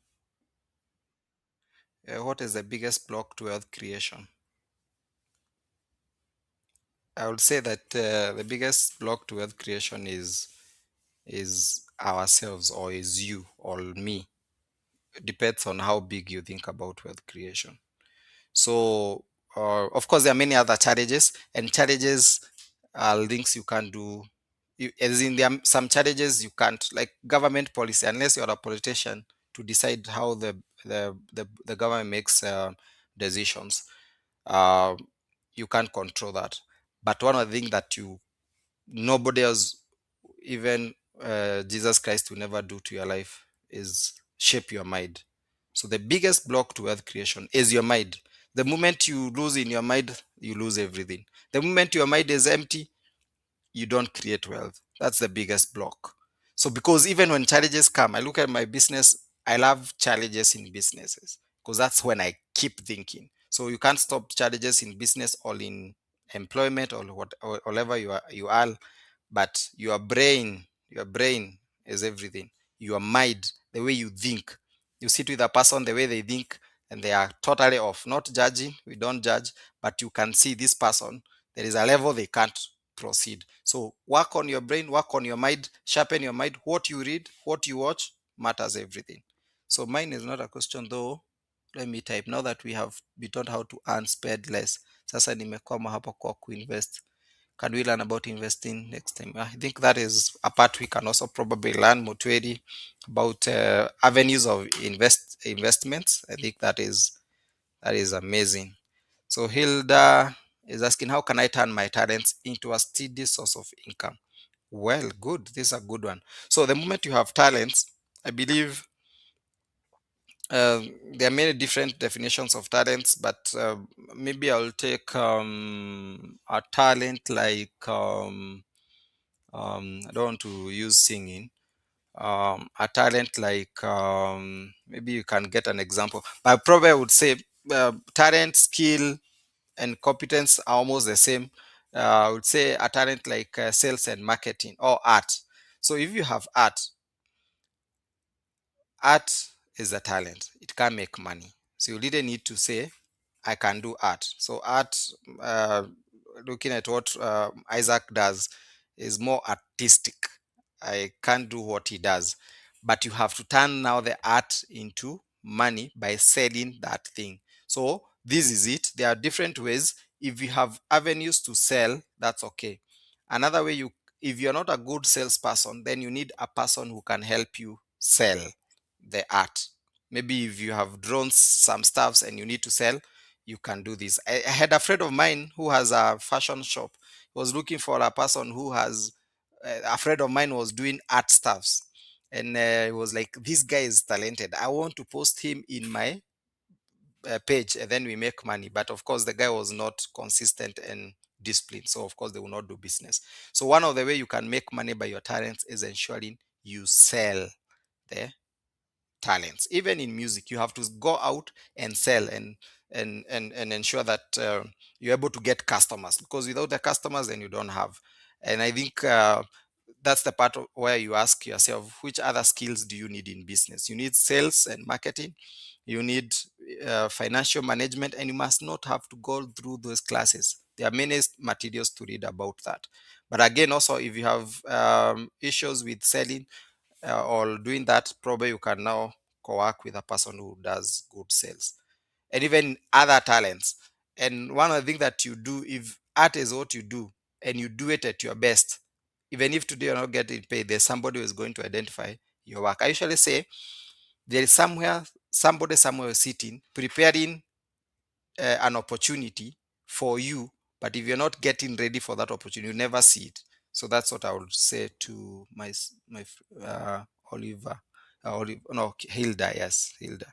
What is the biggest block to wealth creation? I would say that the biggest block to wealth creation is ourselves, or is you or me. It depends on how big you think about wealth creation. So, of course, there are many other challenges, and challenges are things you can't do. As in, there are some challenges you can't, like government policy, unless you're a politician to decide how the government makes decisions. Uh, you can't control that. But one of the things that nobody else, even Jesus Christ, will never do to your life is shape your mind. So the biggest block to wealth creation is your mind. The moment you lose in your mind, you lose everything. The moment your mind is empty, you don't create wealth. That's the biggest block. So because even when challenges come, I look at my business, I love challenges in businesses because that's when I keep thinking. So you can't stop challenges in business or in employment or what or whatever you are, but your brain is everything. Your mind, the way you think. You sit with a person, the way they think, and they are totally off. Not judging, we don't judge, but you can see this person, there is a level they can't proceed. So work on your brain, work on your mind, sharpen your mind. What you read, what you watch matters everything. So mine is not a question though. Let me type. Now that we taught how to earn, spend less. Sasa nimekwama hapa kwa kuinvest. Can we learn about investing next time? I think that is a part we can also probably learn, Mutwedi, about avenues of investments. I think that is amazing. So Hilda is asking, how can I turn my talents into a steady source of income? Well, good. This is a good one. So the moment you have talents, I believe there are many different definitions of talents, but maybe I'll take a talent like I don't want to use singing. A talent like maybe you can get an example. But probably I would say talent, skill, and competence are almost the same. I would say a talent like sales and marketing or art. So if you have art is a talent. It can make money. So you really need to say, I can do art. So art, uh, looking at what Isaac does, is more artistic. I can't do what he does, but you have to turn now the art into money by selling that thing. So this is it. There are different ways. If you have avenues to sell, that's okay. Another way, if you're not a good salesperson, then you need a person who can help you sell the art. Maybe if you have drawn some stuffs and you need to sell, you can do this. I had a friend of mine who has a fashion shop. He was looking for a person who has, a friend of mine was doing art stuffs. And he was like, this guy is talented. I want to post him in my page and then we make money. But of course, the guy was not consistent and disciplined. So of course, they will not do business. So one of the way you can make money by your talents is ensuring you sell the talents. Even in music, you have to go out and sell and ensure that you're able to get customers, because without the customers then you don't have. And I think that's the part where you ask yourself, which other skills do you need in business? You need sales and marketing, you need financial management, and you must not have to go through those classes. There are many materials to read about that. But again, also, if you have issues with selling or doing that, probably you can now co-work with a person who does good sales and even other talents. And one of the things that you do, if art is what you do and you do it at your best, even if today you're not getting paid, there's somebody who is going to identify your work. I usually say there is somebody somewhere sitting preparing an opportunity for you, but if you're not getting ready for that opportunity, you never see it. So that's what I would say to uh, Oliver, no, Hilda. Yes, Hilda.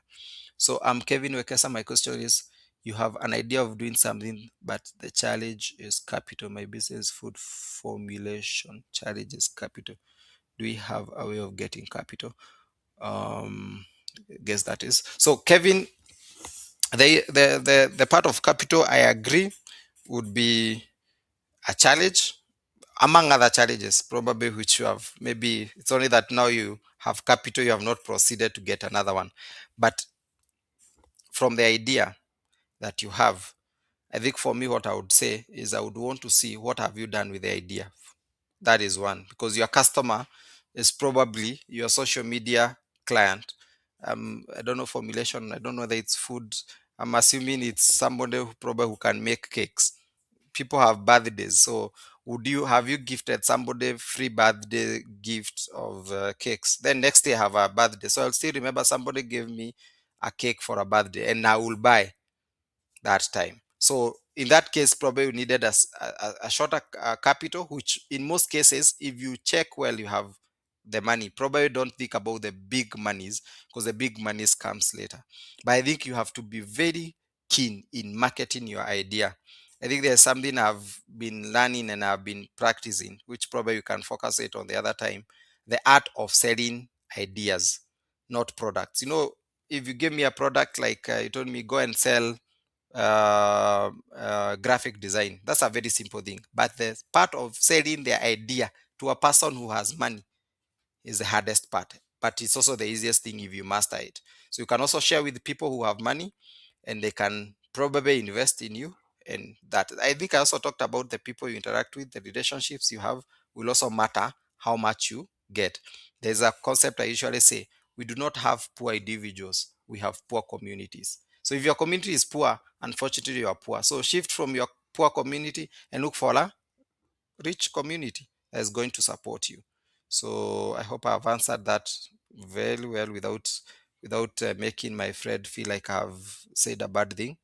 So I'm Kevin Wekesa. My question is: you have an idea of doing something, but the challenge is capital. My business food formulation challenge is capital. Do we have a way of getting capital? Um, guess that is so, Kevin. The part of capital, I agree, would be a challenge among other challenges, probably, which you have. Maybe it's only that now you have capital, you have not proceeded to get another one. But from the idea that you have, I think for me, what I would say is I would want to see what have you done with the idea. That is one, because your customer is probably your social media client. I don't know formulation. I don't know whether it's food. I'm assuming it's somebody who probably who can make cakes. People have birthdays, so would you have you gifted somebody free birthday gift of cakes? Then next day have a birthday, so I'll still remember somebody gave me a cake for a birthday, and I will buy that time. So in that case, probably you needed a shorter capital, which in most cases, if you check well, you have the money. Probably don't think about the big monies because the big monies comes later. But I think you have to be very keen in marketing your idea. I think there's something I've been learning and I've been practicing, which probably you can focus it on the other time. The art of selling ideas, not products. If you give me a product like you told me go and sell graphic design. That's a very simple thing. But the part of selling the idea to a person who has money is the hardest part. But it's also the easiest thing if you master it. So you can also share with people who have money and they can probably invest in you. And that I think I also talked about the people you interact with, the relationships you have will also matter how much you get. There's a concept I usually say we do not have poor individuals, we have poor communities. So if your community is poor, unfortunately you are poor. So shift from your poor community and look for a rich community that is going to support you. So I hope I've answered that very well without making my friend feel like I've said a bad thing.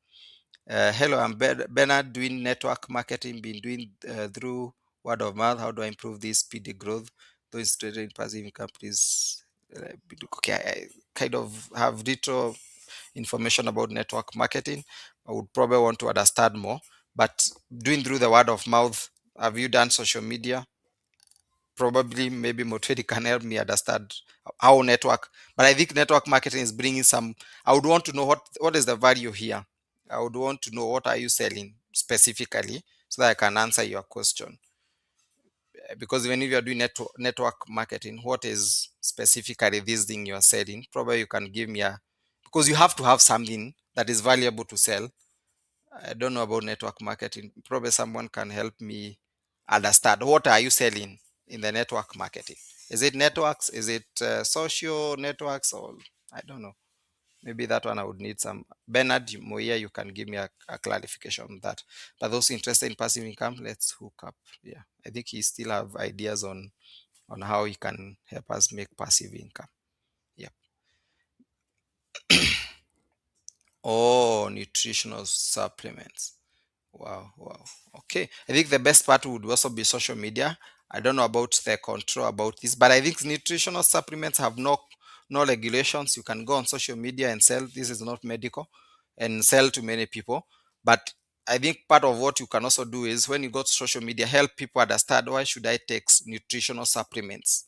Hello, I'm Bernard doing network marketing, been doing through word of mouth. How do I improve this speedy growth? Those trading passive income, please. Okay, I kind of have little information about network marketing. I would probably want to understand more. But doing through the word of mouth, have you done social media? Probably, maybe Motvedi can help me understand how network. But I think network marketing is bringing some. I would want to know what is the value here. I would want to know what are you selling specifically so that I can answer your question. Because when you are doing network marketing, what is specifically this thing you are selling? Probably you can give me a, because you have to have something that is valuable to sell. I don't know about network marketing. Probably someone can help me understand what are you selling in the network marketing. Is it networks? Is it social networks? Or I don't know. Maybe that one I would need some. Bernard Moya, you can give me a clarification on that. But those interested in passive income, let's hook up. Yeah, I think he still have ideas on how he can help us make passive income. Yeah. Oh, nutritional supplements. Wow, wow. Okay. I think the best part would also be social media. I don't know about the control about this, but I think nutritional supplements have no regulations. You can go on social media and sell. This is not medical and sell to many people. But I think part of what you can also do is when you go to social media, help people understand why should I take nutritional supplements.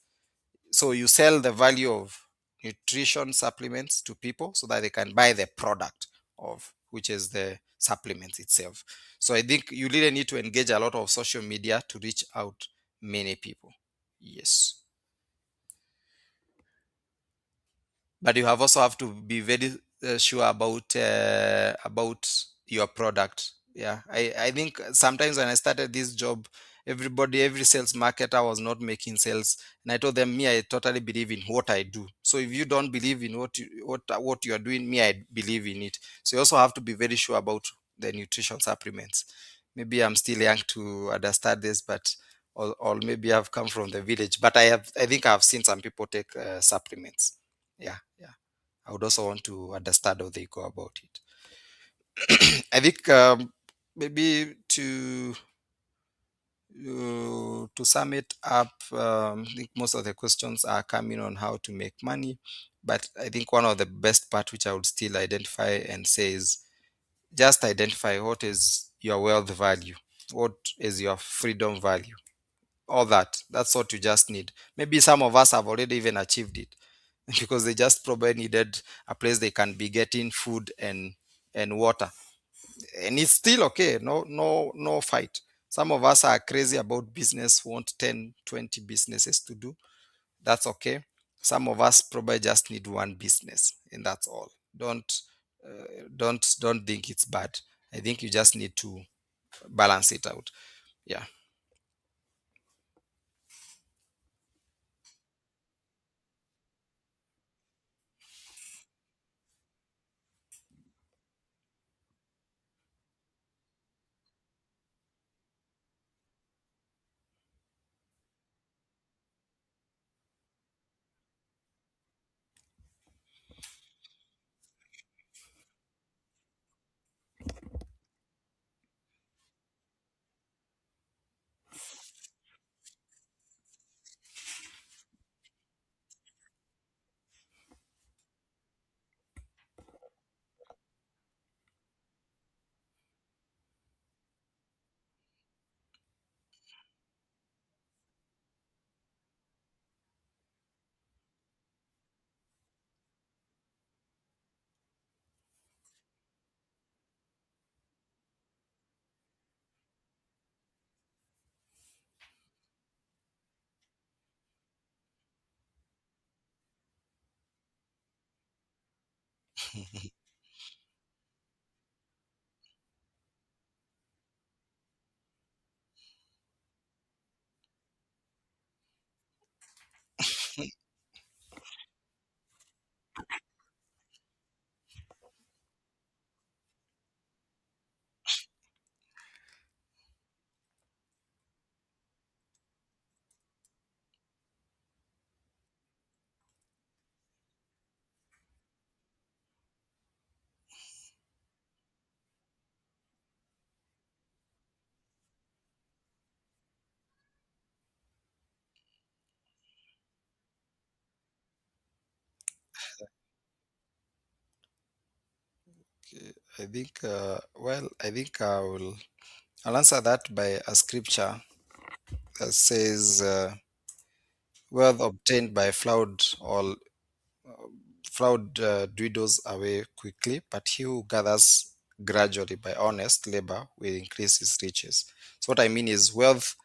So you sell the value of nutrition supplements to people so that they can buy the product of which is the supplements itself. So I think you really need to engage a lot of social media to reach out many people. Yes. But you have also have to be very sure about your product. Yeah, I think sometimes when I started this job, every sales marketer was not making sales, and I told them, me, I totally believe in what I do. So if you don't believe in what you are doing, me, I believe in it. So you also have to be very sure about the nutrition supplements. Maybe I'm still young to understand this, but or maybe I've come from the village, but I think I've seen some people take supplements. Yeah, yeah. I would also want to understand how they go about it. I think maybe to sum it up, I think most of the questions are coming on how to make money, but I think one of the best part which I would still identify and say is just identify what is your wealth value, what is your freedom value, all that. That's what you just need. Maybe some of us have already even achieved it because they just probably needed a place they can be getting food and water, and it's still okay. No fight. Some of us are crazy about business, want 10, 20 businesses to do. That's okay. Some of us probably just need one business, and that's all. Don't think it's bad. I think you just need to balance it out. Yeah. Okay, I think, I think I'll answer that by a scripture that says, wealth obtained by fraud dwindles away quickly, but he who gathers gradually by honest labor will increase his riches. So what I mean is wealth,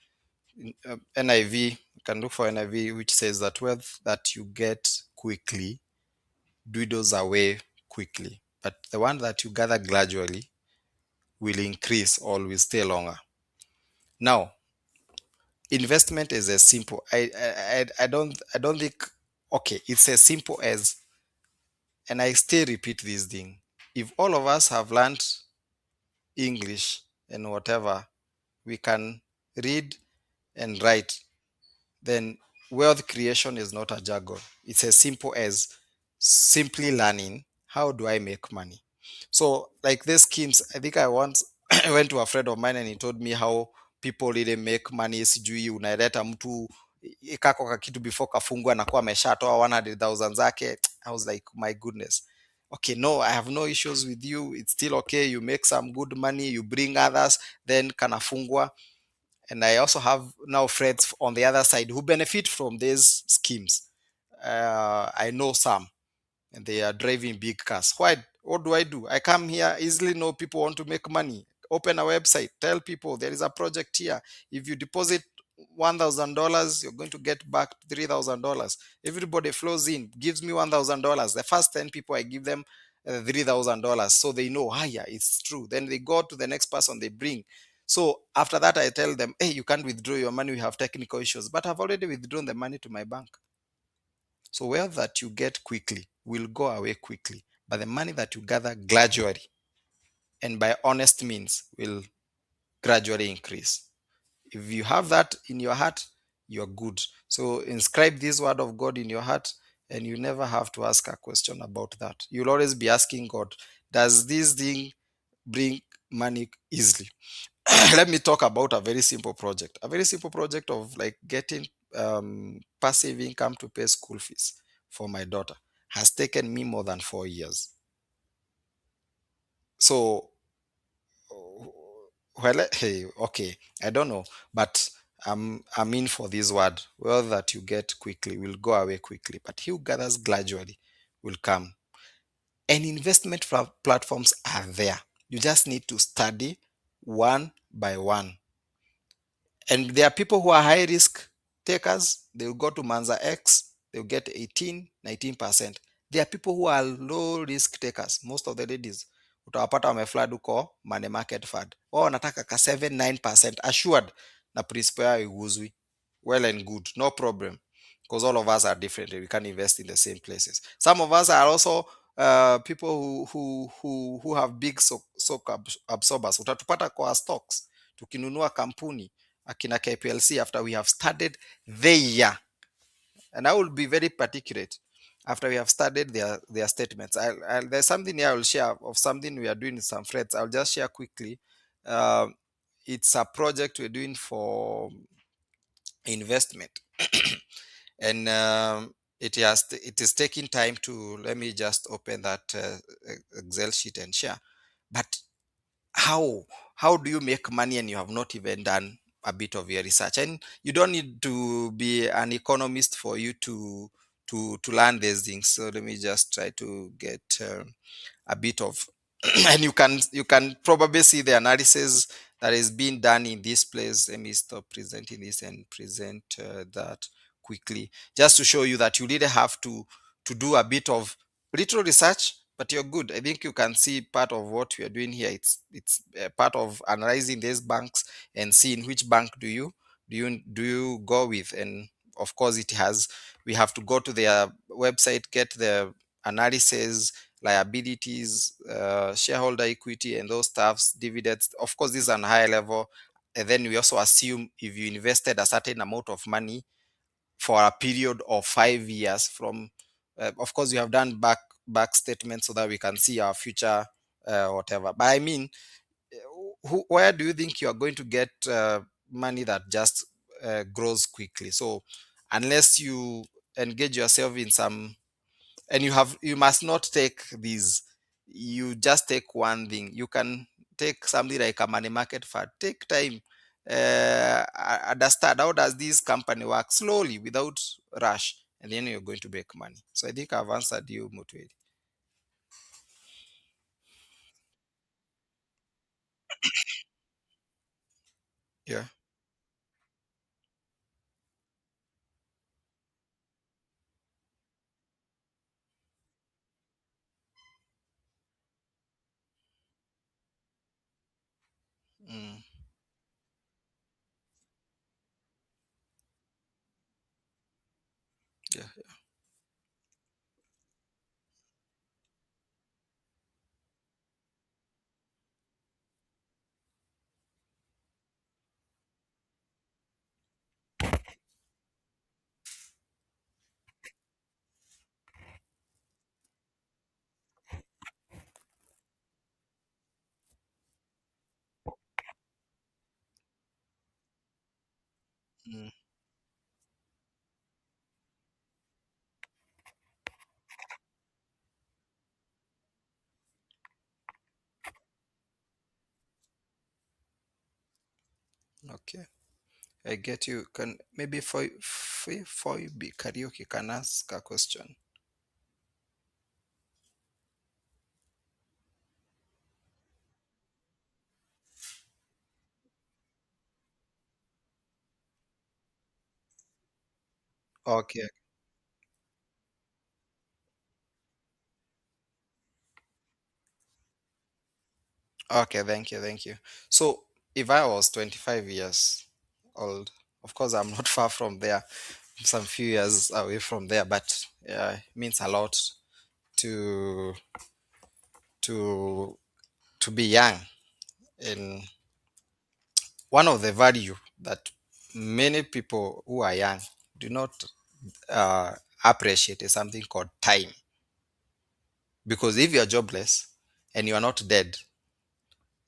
NIV, you can look for NIV, which says that wealth that you get quickly dwindles away quickly, but the one that you gather gradually will increase or will stay longer. Now, investment is as simple. I don't think, okay, it's as simple as, and I still repeat this thing. If all of us have learned English and whatever, we can read and write, then wealth creation is not a jargon. It's as simple as simply learning how do I make money. So, like these schemes, I think I once I went to a friend of mine and he told me how people really make money. Sijui unaleta mtu kako kakitu before kafungwa anakuwa ameshatoa 100,000 zake. I was like, my goodness. Okay, no, I have no issues with you. It's still okay. You make some good money, you bring others, then kanafungwa. And I also have now friends on the other side who benefit from these schemes. I know some, and they are driving big cars. Why? What do? I come here easily. Know people want to make money. Open a website. Tell people there is a project here. If you deposit $1,000, you're going to get back $3,000. Everybody flows in, gives me $1,000. The first 10 people, I give them $3,000, so they know, ah, yeah, it's true. Then they go to the next person they bring. So after that, I tell them, hey, you can't withdraw your money. We have technical issues, but I've already withdrawn the money to my bank. So wealth that you get quickly will go away quickly, but the money that you gather gradually and by honest means will gradually increase. If you have that in your heart, you're good. So inscribe this word of God in your heart, and you never have to ask a question about that. You'll always be asking God, does this thing bring money easily? Let me talk about a very simple project. A very simple project of like getting passive income to pay school fees for my daughter has taken me more than 4 years. So, well, hey, okay, I don't know, but I'm in for this word. Well, that you get quickly will go away quickly, but he who gathers gradually will come. And investment platforms are there. You just need to study one by one. And there are people who are high risk takers. They will go to Manza X. they'll get 18, 19%. There are people who are low risk takers. Most of the ladies utawapata wameflood huko money market fund, wao wanataka ka 7 9% assured, na principal yao iguzwi. Well and good, no problem, because all of us are different, we can invest in the same places. Some of us are also people who have big absorbers. Utatupata kwa stocks tukinunua kampuni akina KPLC after we have studied their, and I will be very particular after we have studied their statements. There's something here I will share of something we are doing with some friends. I'll just share quickly. Um it's a project we're doing for investment, and it is taking time to, let me just open that Excel sheet and share. But how how do you make money and you have not even done a bit of your research? And you don't need to be an economist for you to learn these things. So let me just try to get a bit of and you can probably see the analysis that is being done in this place. Let me stop presenting this and present that quickly, just to show you that you really have to do a bit of little research, but you're good. I think you can see part of what we are doing here. It's part of analyzing these banks and seeing which bank do you go with. And of course it has, we have to go to their website, get the analysis, liabilities, shareholder equity, and those stuffs, dividends. Of course, this is on higher level. And then we also assume if you invested a certain amount of money for a period of 5 years from, of course, you have done back statements so that we can see our future, whatever. But I mean, where do you think you are going to get money that just grows quickly? So unless you engage yourself in some, and you must not take these, you just take one thing. You can take something like a money market fund, take time, understand how does this company work slowly without rush, and then you're going to make money. So I think I've answered you, Mutweli. Yeah. Mm, yeah. Mm, okay, I get you. Can maybe for you be karaoke, can ask a question. Okay. Okay, thank you, thank you. So if I was 25 years old, of course I'm not far from there, some few years away from there, but yeah, it means a lot to to to be young. And one of the value that many people who are young do not uh, appreciate is something called time. Because if you are jobless and you are not dead,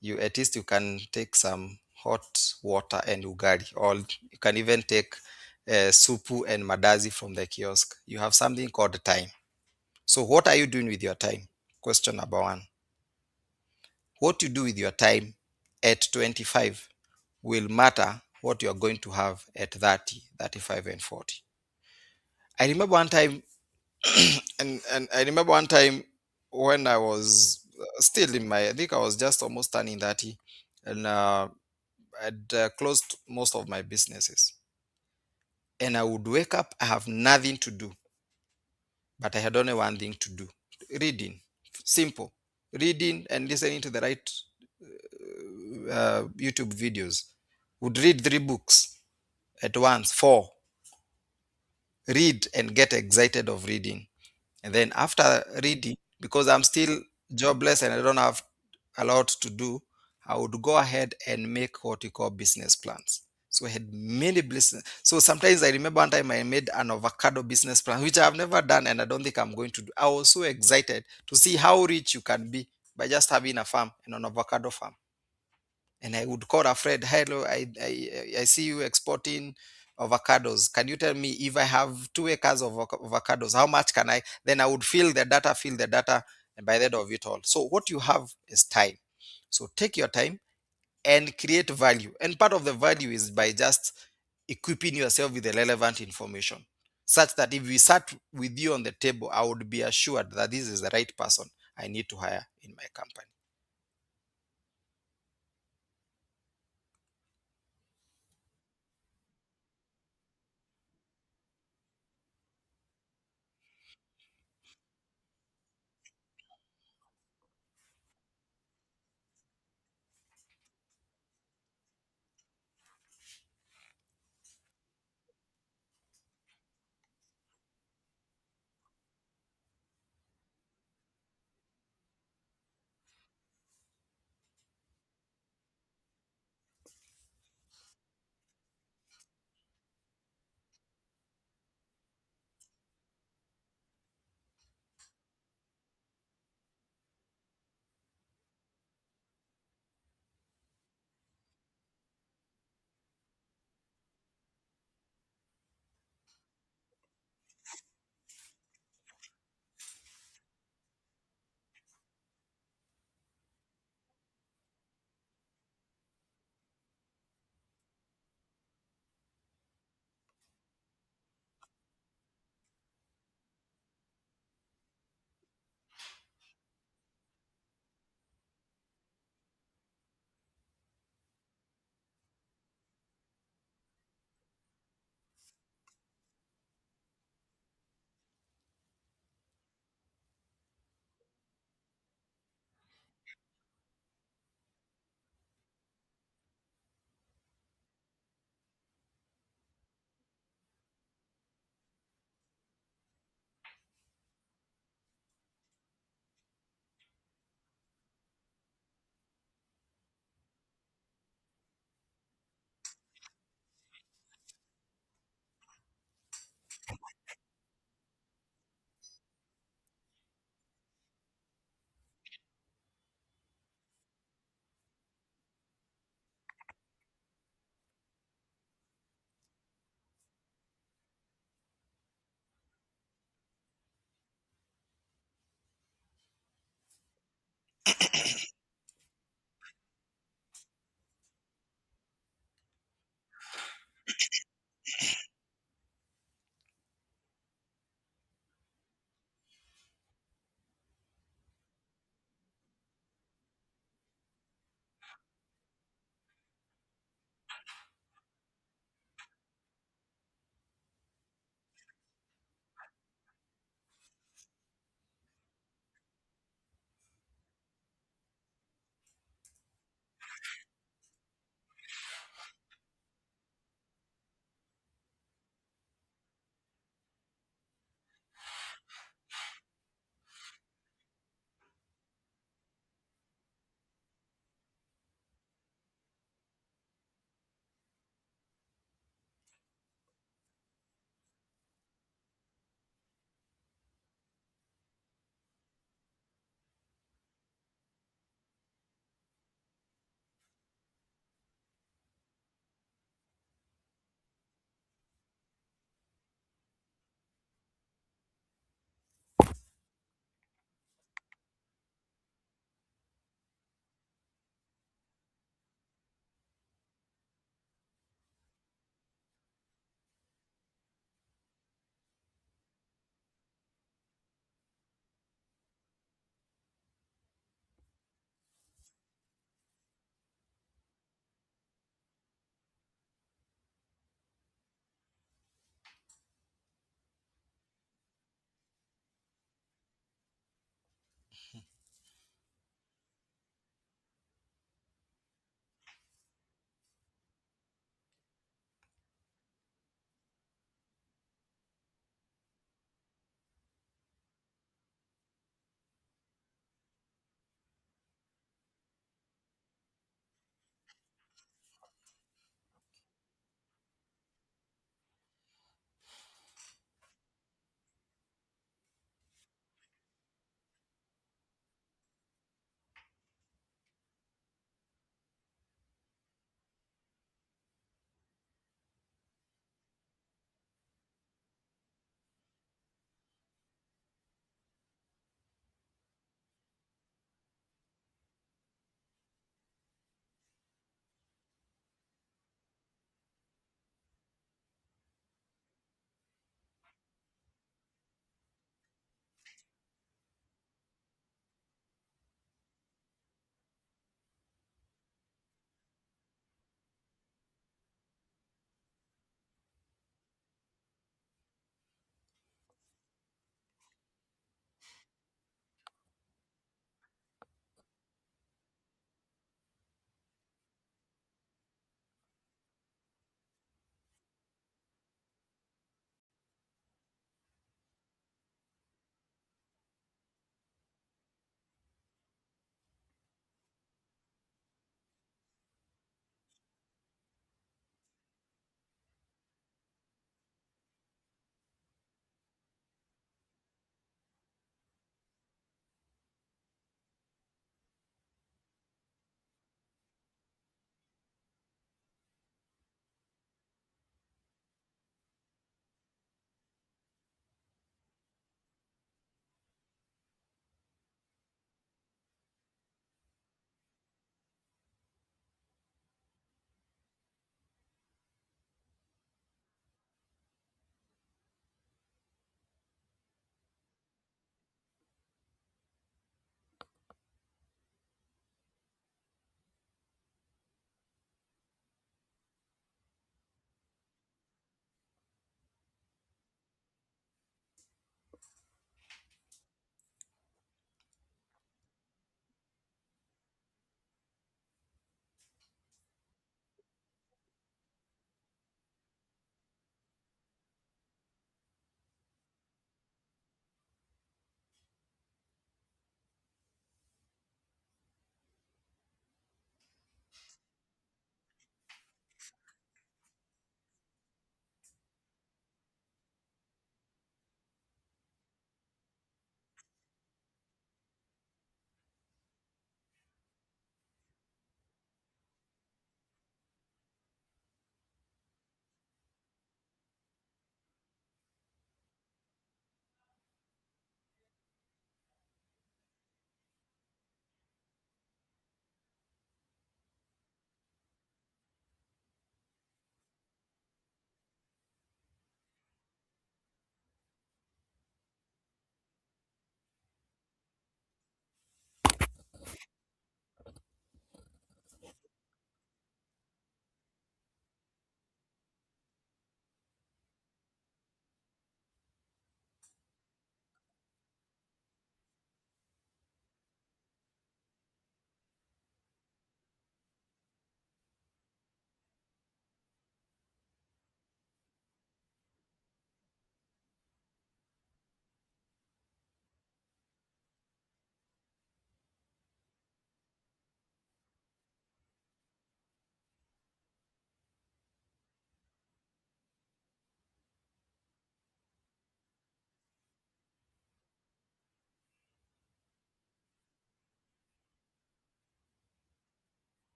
you at least you can take some hot water and ugali, or you can even take supu and madazi from the kiosk. You have something called time. So what are you doing with your time? Question number one. What you do with your time at 25 will matter what you are going to have at 30, 35, and 40. I remember one time, and I remember one time when I was still in my, I think I was just almost turning 30, and I'd closed most of my businesses, and I would wake up. I have nothing to do. but I had only one thing to do: reading. Simple. Reading and listening to the right YouTube videos. Would read 3 books at once, four, read and get excited of reading. And then after reading, because I'm still jobless and I don't have a lot to do, I would go ahead and make what we call business plans. So I had many business. So sometimes I remember one time I made an avocado business plan, which I've never done and I don't think I'm going to do. I was so excited to see how rich you can be by just having a farm and an avocado farm. And I would call a friend, hello, I see you exporting avocados. Can you tell me if I have 2 acres of avocados, how much can I? Then I would fill the data, and by the end of it all. So what you have is time. So take your time and create value. And part of the value is by just equipping yourself with the relevant information, such that if we sat with you on the table, I would be assured that this is the right person I need to hire in my company.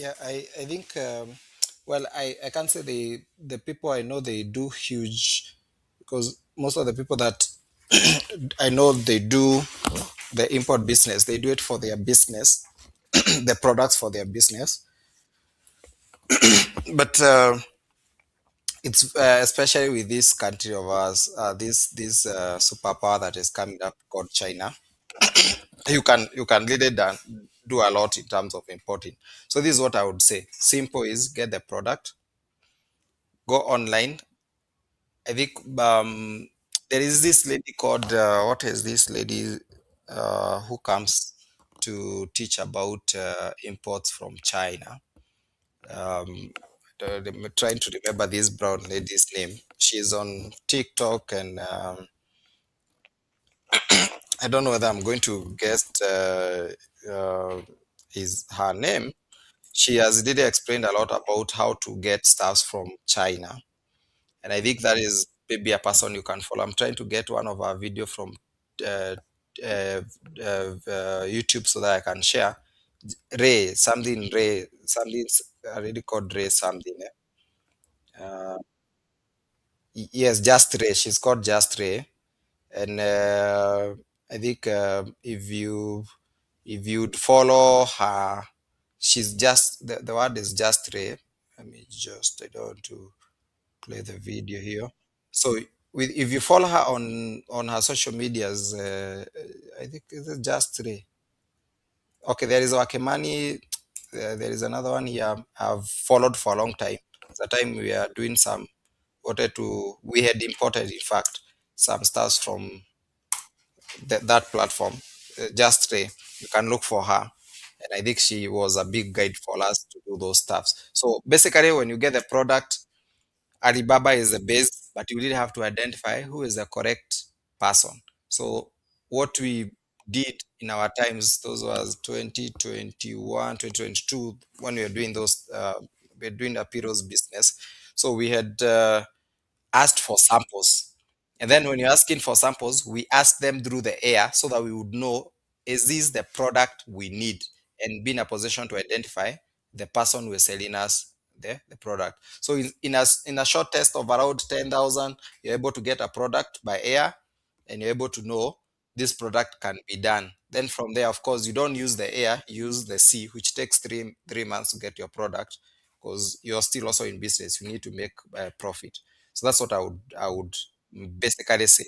Yeah, I think well, I can't say the people I know they do huge, because most of the people that I know they do the import business, they do it for their business, the products for their business. But it's especially with this country of ours, this superpower that is coming up called China. You can really do a lot in terms of importing. So this is what I would say. Simple is get the product, go online. I think there is this lady called what is this lady who comes to teach about imports from China. Um, I'm trying to remember this brown lady's name. She's on TikTok, and I don't know whether I'm going to guess his her name. She has really explained a lot about how to get stuffs from China, and I think that is maybe a person you can follow. I'm trying to get one of our video from uh, uh, YouTube so that I can share. Ray something really called Ray something. Uh, yes, Just Ray. She's called Just Ray, and I think if you'd follow her, she's just the word is Just Ray. Let me just I don't want to play the video here. So if you follow her on her social medias, I think it's Just Ray. Okay, there is Wakemani. There is another one here I've followed for a long time. The time we are doing some we had imported in fact some stars from that platform. Just Ray, you can look for her. And I think she was a big guide for us to do those stuffs. So basically, when you get the product, Alibaba is the base, but you really have to identify who is the correct person. So what we did in our times, those was 2021, 2022, when we were doing we were doing the Apiros business. So we had asked for samples. And then when you're asking for samples, we ask them through the air so that we would know, is this the product we need, and be in a position to identify the person who is selling us the product. So in a short test of around 10,000, you're able to get a product by air, and you're able to know this product can be done. Then from there, of course, you don't use the air, you use the sea, which takes three months to get your product, because you're still also in business. You need to make profit. So that's what I would basically say.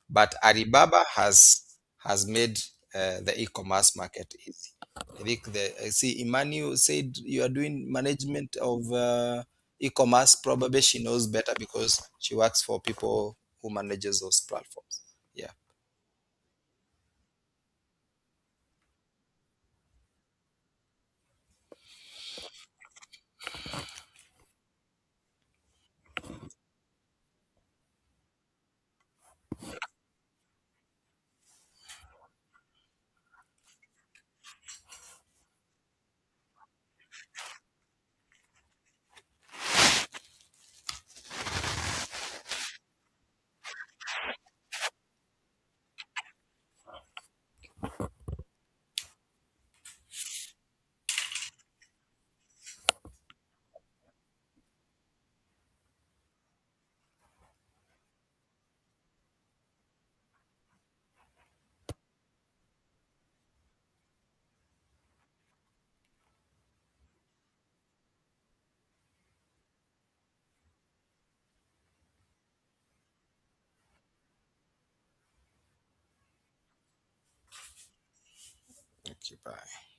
But Alibaba has made the e-commerce market easy. I think I see Emmanuel said you are doing management of e-commerce. Probably she knows better because she works for people who manages those platforms. Yeah. Okay, bye.